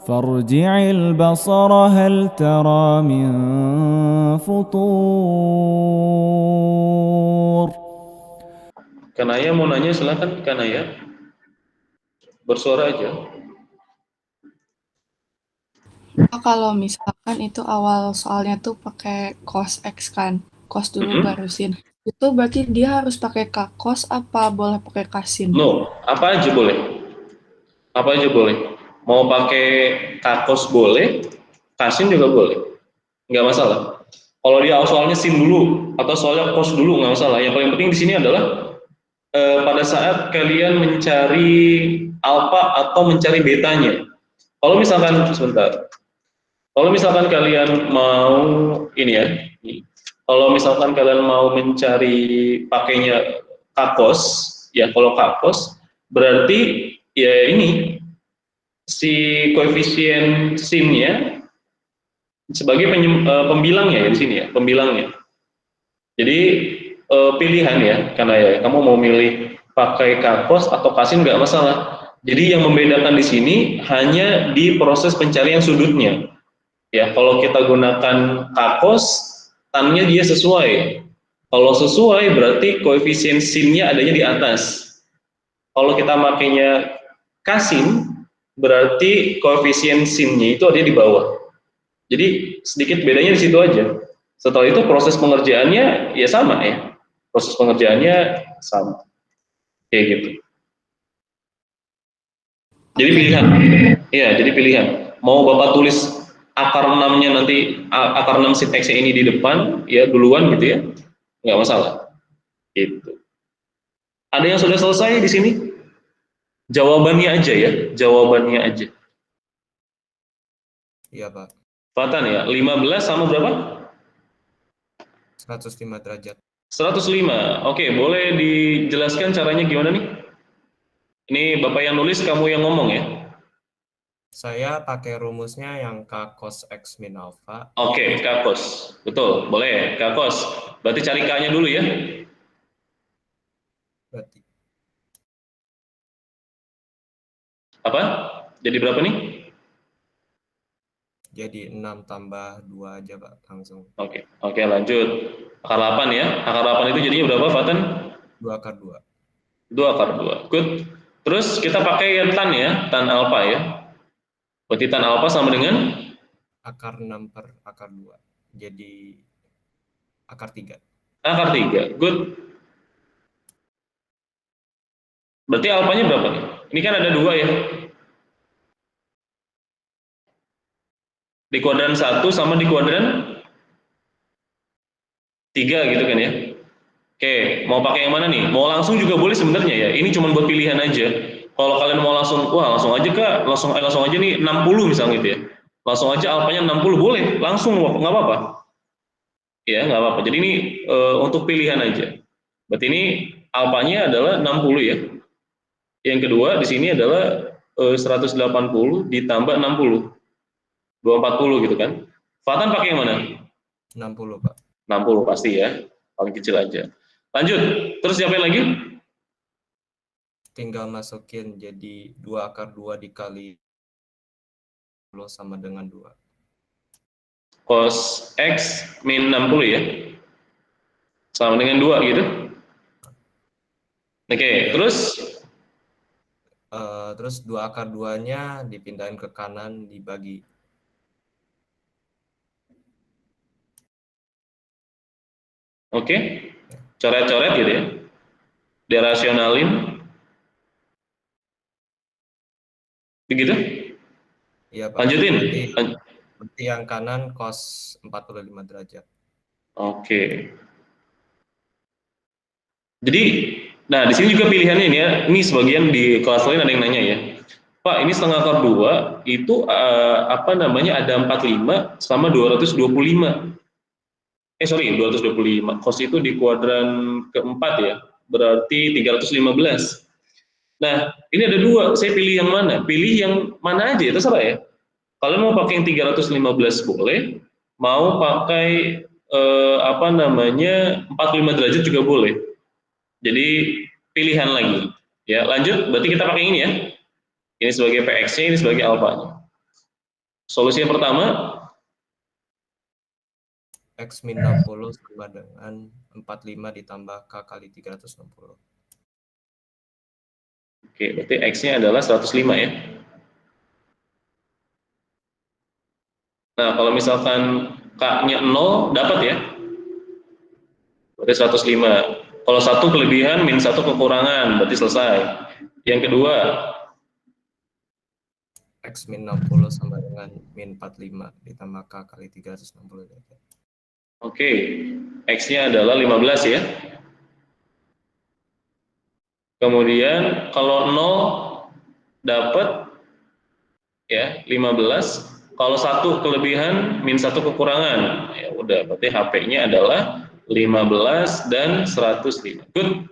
فارجع البصر هل ترى من فطور. Kanaya mau nanya, silakan Kanaya. Bersuara aja. Kalau misalkan itu awal soalnya tuh pakai cos X kan, cos dulu baru sin. Itu berarti dia harus pakai k-cos apa boleh pakai k-sin? No, apa aja boleh. Apa aja boleh. Mau pakai k-cos boleh, k-sin juga boleh. Nggak masalah. Kalau dia soalnya sin dulu atau soalnya cos dulu nggak masalah. Yang paling penting di sini adalah pada saat kalian mencari alfa atau mencari betanya. Kalau misalkan sebentar. Kalau misalkan kalian mau ini ya, kalau misalkan kalian mau mencari pakainya k-cos, ya kalau k-cos berarti ya ini si koefisien sin-nya sebagai pembilangnya ya di sini ya, pembilangnya. Jadi pilihan ya, karena ya kamu mau milih pakai k-cos atau k-sin nggak masalah. Jadi yang membedakan di sini hanya di proses pencarian sudutnya. Ya, kalau kita gunakan k-cos, tan-nya dia sesuai. Kalau sesuai berarti koefisien sin-nya adanya di atas. Kalau kita makainya k-sin, berarti koefisien sin-nya itu ada di bawah. Jadi sedikit bedanya di situ aja. Setelah itu proses pengerjaannya ya sama ya. Proses pengerjaannya sama. Kayak gitu. Jadi Oke, pilihan. Iya, jadi pilihan. Mau Bapak tulis akar 6-nya nanti, akar 6 sin X ini di depan, ya duluan gitu ya. Nggak masalah. Gitu. Ada yang sudah selesai di sini? Jawabannya aja ya, jawabannya aja. Iya, Pak. Fatan ya, 15 sama berapa? 105 derajat. 105. Oke, boleh dijelaskan caranya gimana nih? Ini Bapak yang nulis, kamu yang ngomong ya? Saya pakai rumusnya yang K cos X min alpha. Oke, kakos. Betul, boleh. Kakos. Berarti cari K-nya dulu ya. Berarti Apa? Jadi berapa nih? jadi 6 tambah 2 aja, Pak, langsung. Oke, lanjut. Akar 8 ya. Akar 8 itu jadinya berapa, Fatan? 2 akar 2. 2 akar 2. Good. Terus kita pakai yang tan ya, tan alfa ya. Berarti tan alfa sama dengan Akar 6 per akar 2. Jadi akar 3. akar 3. Good. Berarti alfanya berapa nih? Ini kan ada 2 ya. Di kuadran 1 sama di kuadran 3 gitu kan ya. Oke, mau pakai yang mana nih? Mau langsung juga boleh sebenarnya ya. Ini cuma buat pilihan aja. Kalau kalian mau langsung, wah langsung aja Kak, langsung aja nih 60 misalnya gitu ya. Langsung aja alfanya 60 boleh, langsung nggak apa-apa. Ya, nggak apa-apa. Jadi ini untuk pilihan aja. Berarti ini alfanya adalah 60 ya. Yang kedua di sini adalah 180 ditambah 60. 240 gitu kan. Fatan pakai yang mana? 60, Pak. 60 pasti ya. Paling kecil aja. Lanjut. Terus siapa lagi? Tinggal masukin jadi 2 akar 2 dikali 10 sama dengan 2. Cos X min 60 ya. Sama dengan 2 gitu. Oke, terus Terus 2 akar 2-nya dipindahin ke kanan dibagi. oke. Coret-coret gitu ya. Dirasionalin. Begitu? Iya, Pak. Lanjutin. Berarti yang kanan cos 45 derajat. Oke. Jadi, nah di sini juga pilihannya ini ya. Ini sebagian di kelas lain ada yang nanya ya. Pak, ini setengah akar 2 itu apa namanya ada 45 sama 225. Sorry, 225. Cos itu di kuadran keempat ya. Berarti 315. Nah, ini ada 2. Saya pilih yang mana? Pilih yang mana aja, terserah ya. Kalian mau pakai yang 315 boleh, mau pakai apa namanya 45 derajat juga boleh. Jadi pilihan lagi. Ya, lanjut. Berarti kita pakai ini ya. Ini sebagai PX-nya, ini sebagai alfanya. Solusi yang pertama, X min 60 sama dengan 45 ditambah K kali 360. oke, berarti X-nya adalah 105 ya. Nah, kalau misalkan K-nya 0, dapat ya. Berarti 105. Kalau 1 kelebihan, min 1 kekurangan, berarti selesai. Yang kedua, X min 60 sama dengan min 45 ditambah K kali 360 derajat. oke, X-nya adalah 15 ya. Kemudian kalau 0 dapat ya 15. Kalau 1 kelebihan, min 1 kekurangan. Ya udah, berarti HP-nya adalah 15 dan 105. Good.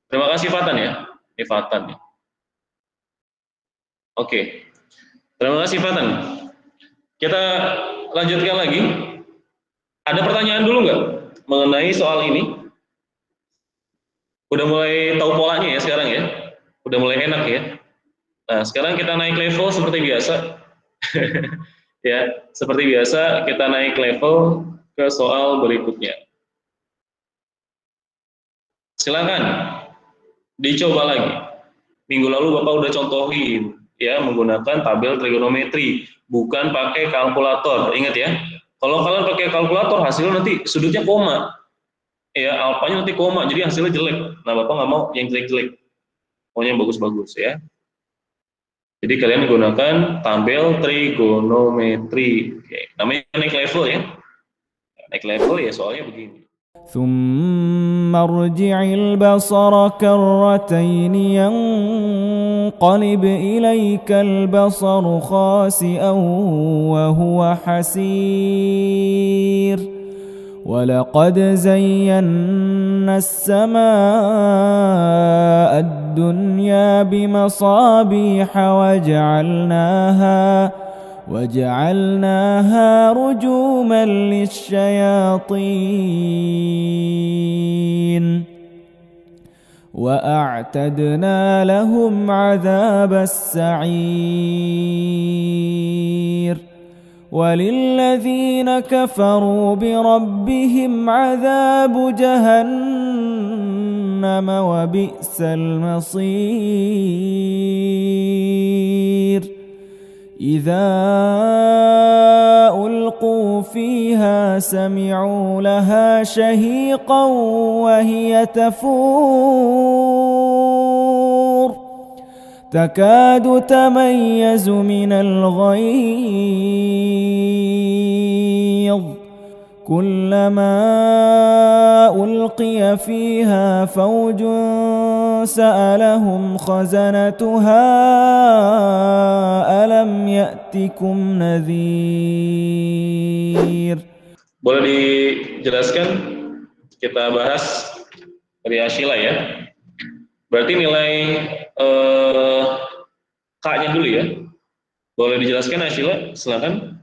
Terima kasih Fatan ya. Ini Fatan ya. Oke. Terima kasih Fatan. Kita lanjutkan lagi. Ada pertanyaan dulu nggak mengenai soal ini? Udah mulai tahu polanya ya sekarang ya? Udah mulai enak ya? Nah, sekarang kita naik level seperti biasa. Ya, seperti biasa kita naik level ke soal berikutnya. Silakan dicoba lagi. Minggu lalu Bapak udah contohin, ya menggunakan tabel trigonometri, bukan pakai kalkulator. Ingat ya, kalau kalian pakai kalkulator hasilnya nanti sudutnya koma, ya alfanya nanti koma, jadi hasilnya jelek. Nah bapak nggak mau yang jelek-jelek, pokoknya yang bagus-bagus ya. Jadi kalian gunakan tabel trigonometri. Oke, namanya naik level ya. Naik level ya soalnya begini. ثم ارجع البصر كرتين ينقلب إليك البصر خاسئا وهو حسير ولقد زينا السماء الدنيا بمصابيح وجعلناها رجوما للشياطين وأعتدنا لهم عذاب السعير وللذين كفروا بربهم عذاب جهنم وبئس المصير إذا ألقوا فيها سمعوا لها شهيقا وهي تفور تكاد تميز من الغيظ كلما ألقي فيها فوج سألهم خزنتها ألم يأتكم نذير. Boleh dijelaskan? Kita bahas dari Ashila ya. Berarti nilai K-nya dulu ya. Boleh dijelaskan Ashila? Silakan.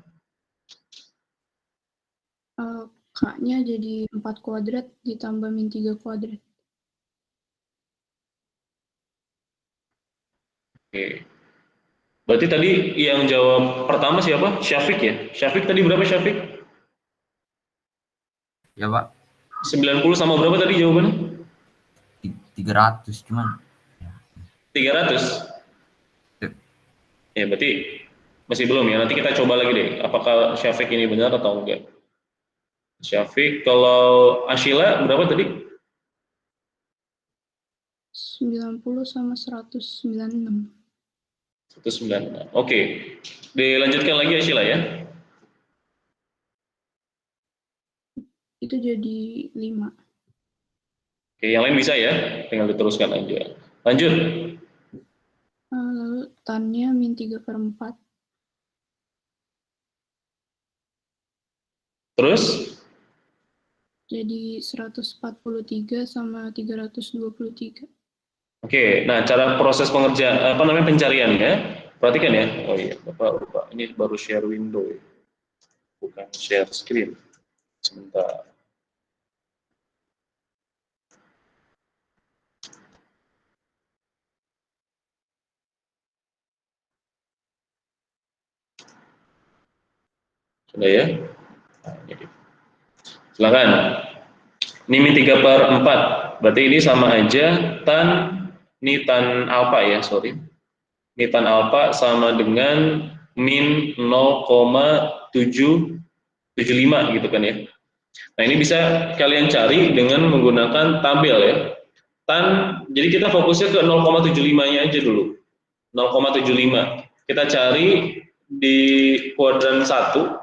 K-nya jadi 4 kuadrat ditambah min 3 kuadrat. Oke. Berarti tadi yang jawab pertama siapa? Syafiq ya? Syafiq tadi berapa Syafiq? Ya Pak, 90 sama berapa tadi jawabannya? 300 cuman. 300? Ya berarti masih belum ya, nanti kita coba lagi deh, apakah Syafiq ini benar atau enggak. Syafiq, kalau Ashila berapa tadi? 90 sama 196. 196. Oke, dilanjutkan lagi Ashila ya. Itu jadi 5. Oke, yang lain bisa ya, tinggal diteruskan aja. Lanjut. Lalu tan-nya min 3/4. Terus? Jadi 143 sama 323. Oke, nah cara proses pengerjaan, pencariannya, perhatikan ya. Oh iya, Bapak lupa, ini baru share window ya. Bukan share screen. Sebentar. Sudah ya? Nah, ini. Silakan. Ini min 3/4. Berarti ini sama aja ini tan alfa ya, sorry. Ini tan alfa sama dengan min 0,775 gitu kan ya. Nah, ini bisa kalian cari dengan menggunakan tabel ya. Jadi kita fokusnya ke 0,75-nya aja dulu. 0,75. Kita cari di kuadran 1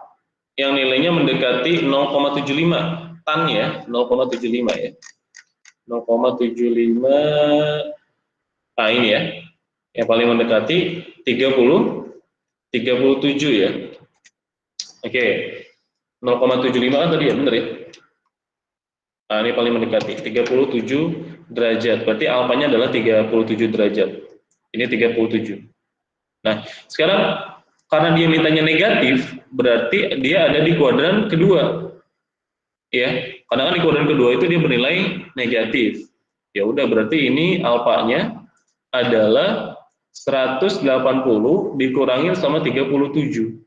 yang nilainya mendekati 0,75 tan ya, 0,75 ya. 0,75, nah ini ya, yang paling mendekati 37 ya. Oke, 0,75 kan tadi ya, bener ya. Nah ini paling mendekati 37 derajat, berarti alfanya adalah 37 derajat. Ini 37. Nah sekarang karena dia mintanya negatif, berarti dia ada di kuadran kedua, ya. Karena kan di kuadran kedua itu dia bernilai negatif. Ya udah, berarti ini alfanya adalah 180 dikurangin sama 37.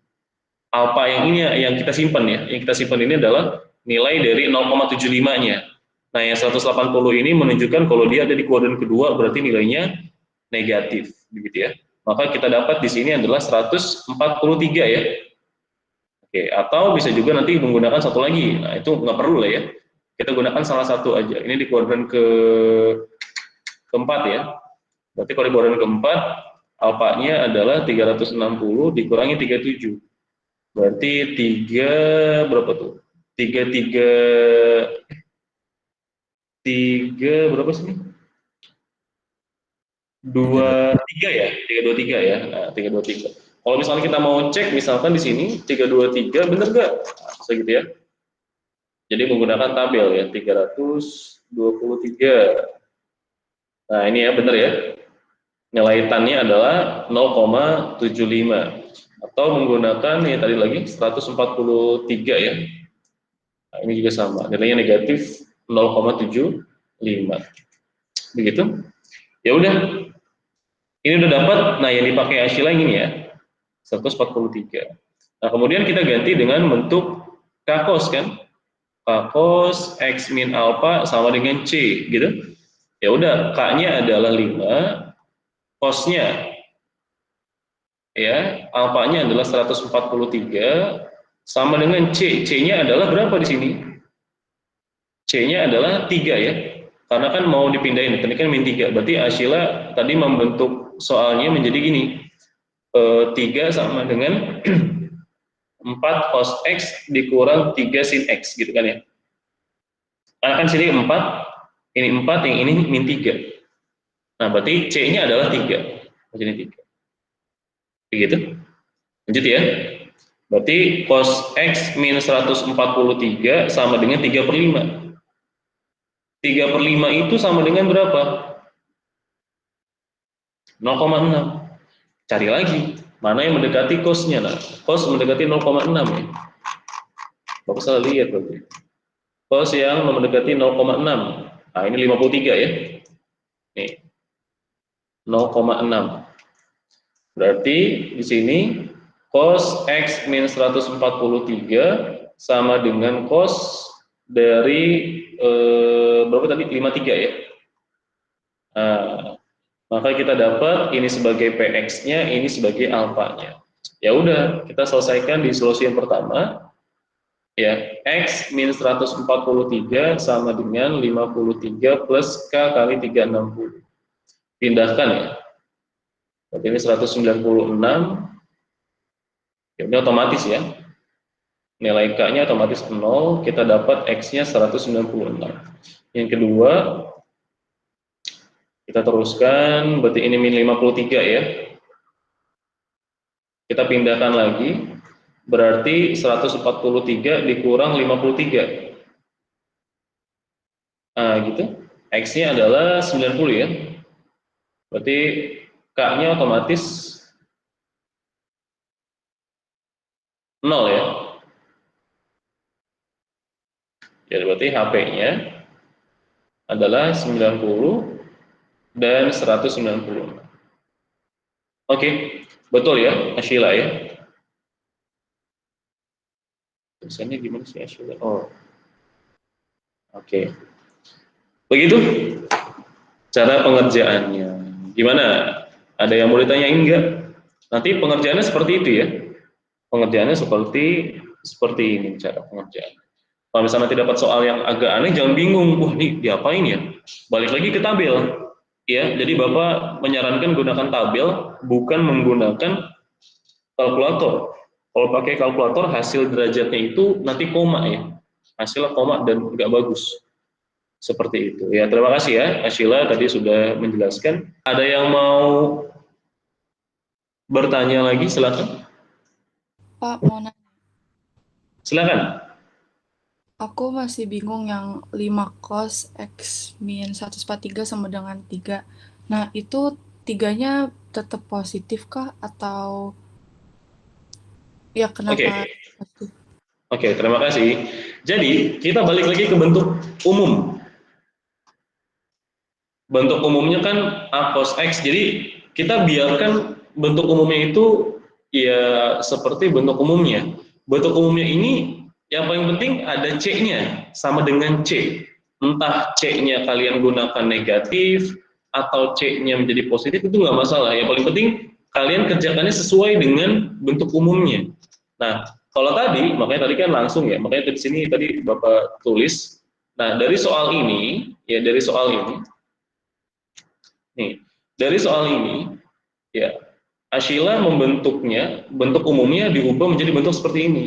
Alfa yang ini yang kita simpan ya. Yang kita simpan ini adalah nilai dari 0,75-nya. Nah, yang 180 ini menunjukkan kalau dia ada di kuadran kedua berarti nilainya negatif, begitu ya. Maka kita dapat di sini adalah 143 ya. Oke, atau bisa juga nanti menggunakan satu lagi. Nah, itu nggak perlu lah ya. Kita gunakan salah satu aja. Ini di kuadran keempat ya. Berarti kalau di kuadran keempat, alfanya adalah 360 dikurangi 37. Berarti 3 berapa tuh? 3 berapa sih? 23 ya? 323 ya? Nah, 323. Kalau misalnya kita mau cek, misalkan di sini 323, bener nggak? Nah, bisa gitu ya. Jadi menggunakan tabel ya, 323. Nah, ini ya, bener ya. Nilai tannya adalah 0,75. Atau menggunakan, ya tadi lagi, 143 ya. Nah, ini juga sama, nilainya negatif 0,75. Begitu? Ya udah. Ini udah dapat. Nah, yang dipakai Ashila ini ya, 143. Nah, kemudian kita ganti dengan bentuk K-cos kan? K-cos X min alpha sama dengan C, gitu. Ya udah, K-nya adalah 5, cos-nya ya, alfanya adalah 143 sama dengan C. C-nya adalah berapa di sini? C-nya adalah 3 ya. Karena kan mau dipindahin, tadi kan min 3. Berarti Ashila tadi membentuk soalnya menjadi gini. 3 sama dengan 4 cos X dikurang 3 sin X gitu kan ya. Karena kan sini 4, ini 4, yang ini min 3. Nah, berarti C-nya adalah 3. Jadi 3. Begitu. Lanjut ya. Berarti cos X min 143 sama dengan 3/5. 3/5 itu sama dengan berapa? 0,6. Cari lagi. Mana yang mendekati cos-nya? Nah, cos mendekati 0,6 ya. Bapak salah lihat berarti. Cos yang mendekati 0,6. Nah, ini 53 ya. Nih. 0,6. Berarti di sini cos X min 143 sama dengan cos dari berapa tadi? 53 ya. Nah, maka kita dapat ini sebagai PX-nya, ini sebagai alfanya. Ya udah, kita selesaikan di solusi yang pertama. Ya, X min 143 sama dengan 53 plus K kali 360. Pindahkan ya. Berarti ini 196. Ya, ini otomatis ya. Nilai K-nya otomatis 0, kita dapat X-nya 196. Yang kedua, kita teruskan, berarti ini min 53 ya. Kita pindahkan lagi, berarti 143 dikurang 53. Nah, gitu. X-nya adalah 90 ya. Berarti K-nya otomatis 0 ya. Ya, berarti HP-nya adalah 90 dan 190. Oke, betul ya, Ashila ya. Tulisannya gimana sih Ashila? Oh, oke. Begitu cara pengerjaannya. Gimana? Ada yang mau ditanyain enggak? Nanti pengerjaannya seperti itu ya. Pengerjaannya seperti ini cara pengerjaan. Kalau misalnya nanti dapat soal yang agak aneh, jangan bingung. Wah, ini diapain ya? Balik lagi ke tabel. Ya, jadi Bapak menyarankan gunakan tabel, bukan menggunakan kalkulator. Kalau pakai kalkulator, hasil derajatnya itu nanti koma ya. Hasilnya koma dan nggak bagus. Seperti itu. Ya, terima kasih ya, Ashila tadi sudah menjelaskan. Ada yang mau bertanya lagi? Silakan. Pak, mau nanya. Silakan. Aku masih bingung yang 5 cos X min 143 sama dengan 3. Nah, itu 3-nya tetap positif kah? Atau ya kenapa positif? Oke, terima kasih. Jadi, kita balik lagi ke bentuk umum. Bentuk umumnya kan A cos X. Jadi, kita biarkan bentuk umumnya itu ya seperti bentuk umumnya. Bentuk umumnya ini yang paling penting ada C-nya sama dengan C. Entah C-nya kalian gunakan negatif atau C-nya menjadi positif, itu nggak masalah. Yang paling penting kalian kerjakannya sesuai dengan bentuk umumnya. Nah, kalau tadi, makanya tadi kan langsung ya, makanya di sini tadi Bapak tulis. Nah, dari soal ini, ya dari soal ini, nih, dari soal ini, ya, Ashila membentuknya, bentuk umumnya diubah menjadi bentuk seperti ini.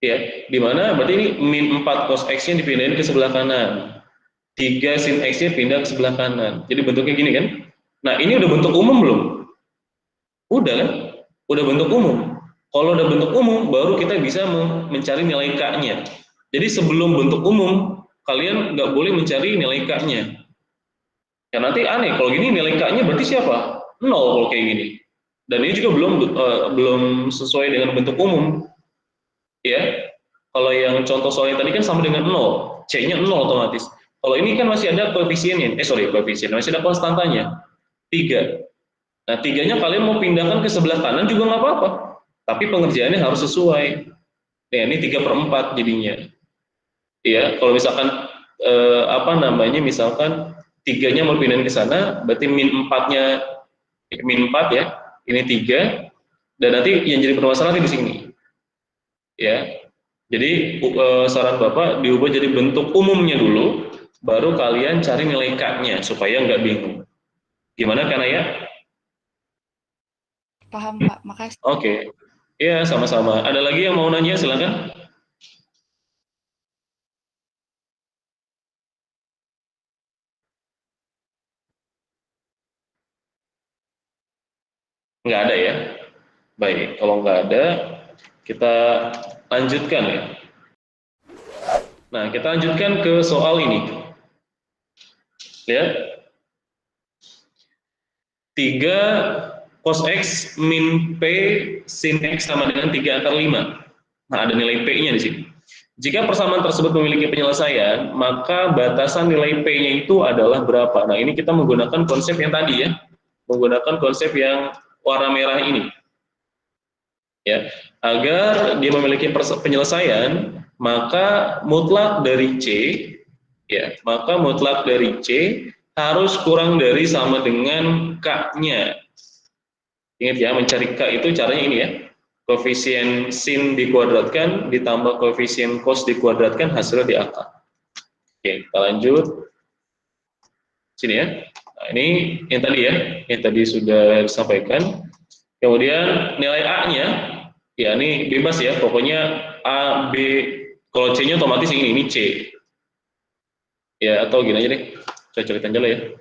Ya, di mana berarti ini min 4 cos X-nya dipindahin ke sebelah kanan. 3 sin X-nya pindah ke sebelah kanan. Jadi bentuknya gini kan. Nah, ini udah bentuk umum belum? Udah kan? Udah bentuk umum. Kalau udah bentuk umum, baru kita bisa mencari nilai K-nya. Jadi sebelum bentuk umum, kalian nggak boleh mencari nilai K-nya. Ya nanti aneh, kalau gini nilai K-nya berarti siapa? 0 kalau kayak gini. Dan ini juga belum sesuai dengan bentuk umum. Ya, kalau yang contoh soalnya tadi kan sama dengan 0, C-nya 0 otomatis. Kalau ini kan masih ada koefisiennya, koefisien, masih ada konstantanya, 3. Nah, 3-nya kalian mau pindahkan ke sebelah kanan juga nggak apa-apa, tapi pengerjaannya harus sesuai. Nah, ini 3/4 jadinya. Ya, kalau misalkan misalkan 3-nya mau pindahin ke sana, berarti min 4-nya, min 4 ya, ini 3, dan nanti yang jadi permasalahan di sini. Ya, jadi saran Bapak diubah jadi bentuk umumnya dulu, baru kalian cari nilai K-nya supaya nggak bingung. Gimana kan ya? Paham, Pak. Makasih. Oke. Ya, sama-sama. Ada lagi yang mau nanya, silakan. Nggak ada ya? Baik, kalau nggak ada, kita lanjutkan ya. Nah, kita lanjutkan ke soal ini. Lihat. 3 cos X min P sin X sama dengan 3 akar 5. Nah, ada nilai P-nya di sini. Jika persamaan tersebut memiliki penyelesaian, maka batasan nilai P-nya itu adalah berapa? Nah, ini kita menggunakan konsep yang tadi ya. Menggunakan konsep yang warna merah ini. Ya, agar dia memiliki penyelesaian, maka mutlak dari C, ya, maka mutlak dari C harus kurang dari sama dengan K-nya. Ingat ya, mencari K itu caranya ini ya. Koefisien sin dikuadratkan ditambah koefisien cos dikuadratkan, hasilnya diakar. Oke, kita lanjut. Sini ya. Nah, ini yang tadi ya, yang tadi sudah disampaikan. Kemudian nilai A-nya, ya ini bebas ya, pokoknya A, B, kalau C-nya otomatis ini C. Ya, atau gini aja deh, saya ceritain dulu ya.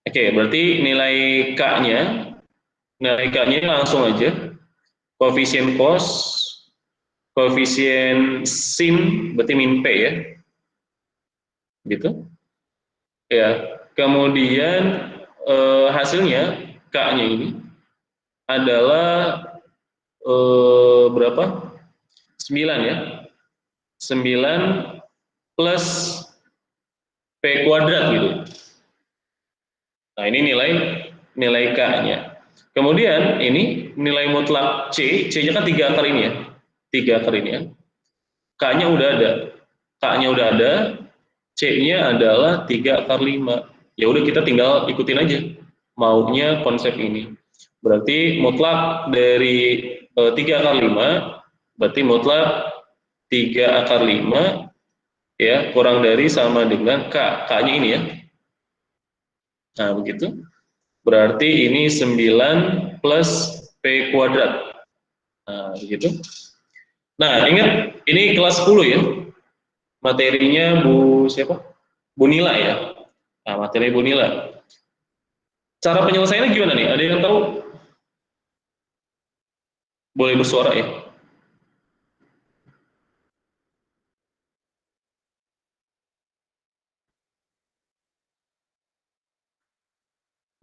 Oke, berarti nilai K-nya langsung aja. Koefisien cos, koefisien sin, berarti min P ya. Gitu. Ya, kemudian hasilnya K-nya ini adalah berapa? 9 ya. 9 plus P kuadrat gitu. Nah, ini nilai K-nya. Kemudian ini nilai mutlak C-nya kan 3 akar ini ya. 3 akar ini ya. K-nya udah ada. K-nya udah ada, C-nya adalah 3 akar 5. Ya udah kita tinggal ikutin aja maunya konsep ini. Berarti mutlak dari 3 akar 5, berarti mutlak 3 akar 5 ya, kurang dari sama dengan K. K-nya ini ya. Nah, begitu. Berarti ini 9 plus P kuadrat. Nah, begitu. Nah, ingat ini kelas 10 ya. Materinya Bu siapa? Bu Nila ya. Nah, materi Bu Nila. Cara penyelesaiannya gimana nih? Ada yang tahu? Boleh bersuara ya.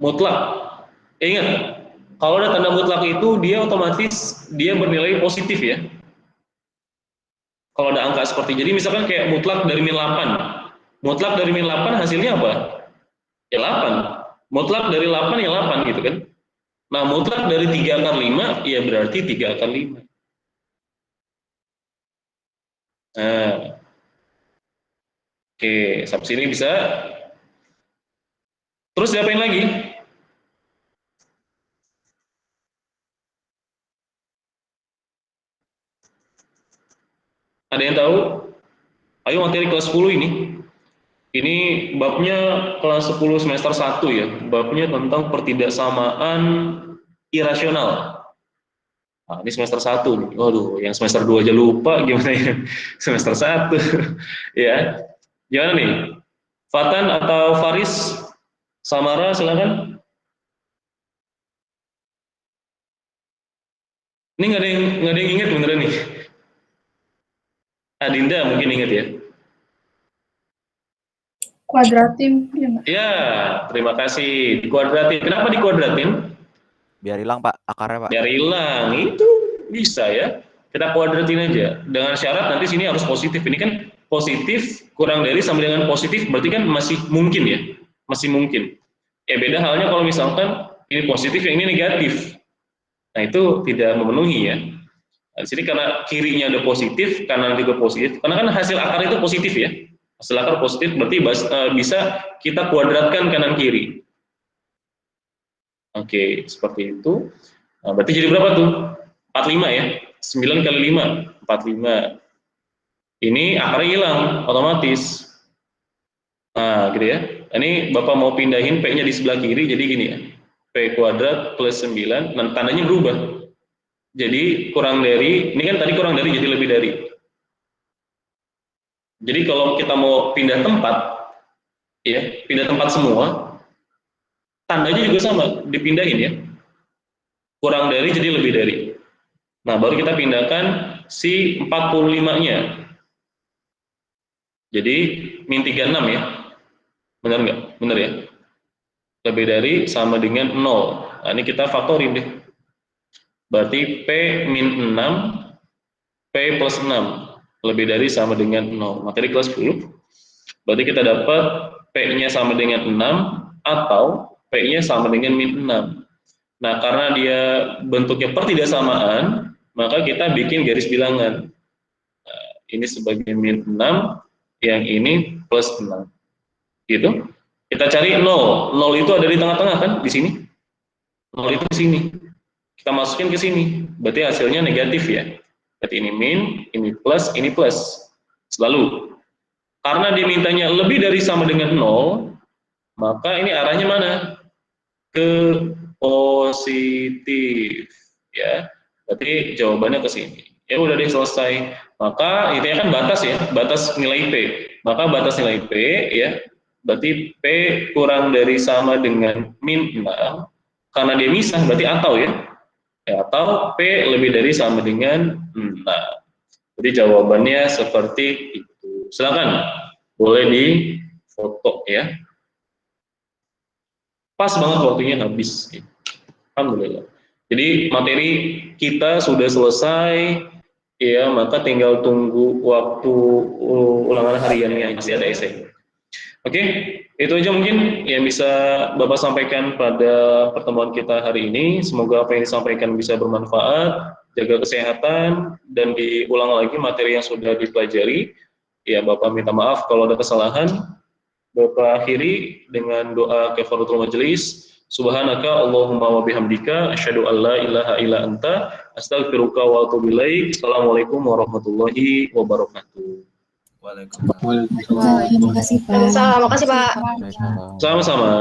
Mutlak. Ingat, kalau ada tanda mutlak itu dia otomatis dia bernilai positif ya. Kalau ada angka seperti jadi misalkan kayak mutlak dari min 8. Mutlak dari min 8 hasilnya apa? Ya 8. Mutlak dari 8 ya 8 gitu kan. Nah, mutlak dari 3 akar 5 ya berarti 3 akar 5. Nah, oke, sampai sini bisa. Terus diapain lagi? Ada yang tahu? Ayo materi kelas 10 ini. Ini babnya kelas 10 semester 1 ya. Babnya tentang pertidaksamaan irasional. Nah, ini semester 1 nih. Waduh, yang semester 2 aja lupa gimana ya. Semester 1. Ya. Gimana nih? Fatan atau Faris? Samara silakan. Ini nggak ada yang ingat beneran nih. Adinda mungkin ingat ya. Kuadratin, ya nggak? Ya, terima kasih. Dikuadratin. Kenapa dikuadratin? Biar hilang Pak akarnya Pak. Biar hilang. Itu bisa ya. Kita kuadratin aja. Dengan syarat nanti sini harus positif. Ini kan positif kurang dari sama dengan positif, berarti kan masih mungkin ya. Masih mungkin. Ya beda halnya kalau misalkan ini positif, yang ini negatif. Nah itu tidak memenuhi ya. Nah, di sini karena kirinya ada positif, kanan juga positif. Karena kan hasil akar itu positif ya. Hasil akar positif berarti bisa kita kuadratkan kanan kiri. Oke, seperti itu. Nah, berarti jadi berapa tuh? 45 ya. 9 kali 5, 45. Ini akarnya hilang otomatis. Nah, gitu ya. Ini Bapak mau pindahin P-nya di sebelah kiri, jadi gini ya. P kuadrat plus 9, dan tandanya berubah. Jadi kurang dari, ini kan tadi kurang dari jadi lebih dari. Jadi kalau kita mau pindah tempat, ya, pindah tempat semua, tandanya juga sama, dipindahin ya. Kurang dari jadi lebih dari. Nah, baru kita pindahkan si 45-nya. Jadi min 36 ya. Benar nggak? Benar ya. Lebih dari sama dengan 0. Nah, ini kita faktorin deh. Berarti P min 6, P plus 6. Lebih dari sama dengan 0. Materi kelas 10. Berarti kita dapat P-nya sama dengan 6 atau P-nya sama dengan min 6. Nah, karena dia bentuknya pertidaksamaan, maka kita bikin garis bilangan. Nah, ini sebagai min 6, yang ini plus 6. Gitu. Kita cari 0. 0 itu ada di tengah-tengah kan? Di sini. 0 itu di sini. Kita masukin ke sini. Berarti hasilnya negatif ya. Berarti ini min, ini plus, ini plus. Selalu. Karena dimintanya lebih dari sama dengan 0, maka ini arahnya mana? Ke positif. Ya. Berarti jawabannya ke sini. Ya udah deh selesai. Maka itu kan batas ya, batas nilai P. Maka batas nilai P ya, berarti P kurang dari sama dengan min 6. Karena dia misah berarti atau ya. Atau P lebih dari sama dengan 6. Jadi jawabannya seperti itu. Silakan, boleh di foto ya. Pas banget waktunya habis. Alhamdulillah. Jadi materi kita sudah selesai. Ya, maka tinggal tunggu waktu ulangan hariannya, masih ada esai. Oke, itu aja mungkin yang bisa Bapak sampaikan pada pertemuan kita hari ini. Semoga apa yang disampaikan bisa bermanfaat, jaga kesehatan, dan diulang lagi materi yang sudah dipelajari. Ya, Bapak minta maaf kalau ada kesalahan. Bapak akhiri dengan doa kafaratul majelis. Subhanaka Allahumma wa bihamdika asyhadu an la ilaha illa anta astaghfiruka wa atubu ilaik. Assalamualaikum warahmatullahi wabarakatuh. Waalaikumsalam. Terima kasih Pak. Terima kasih Pak. Baik, Pak. Sama-sama.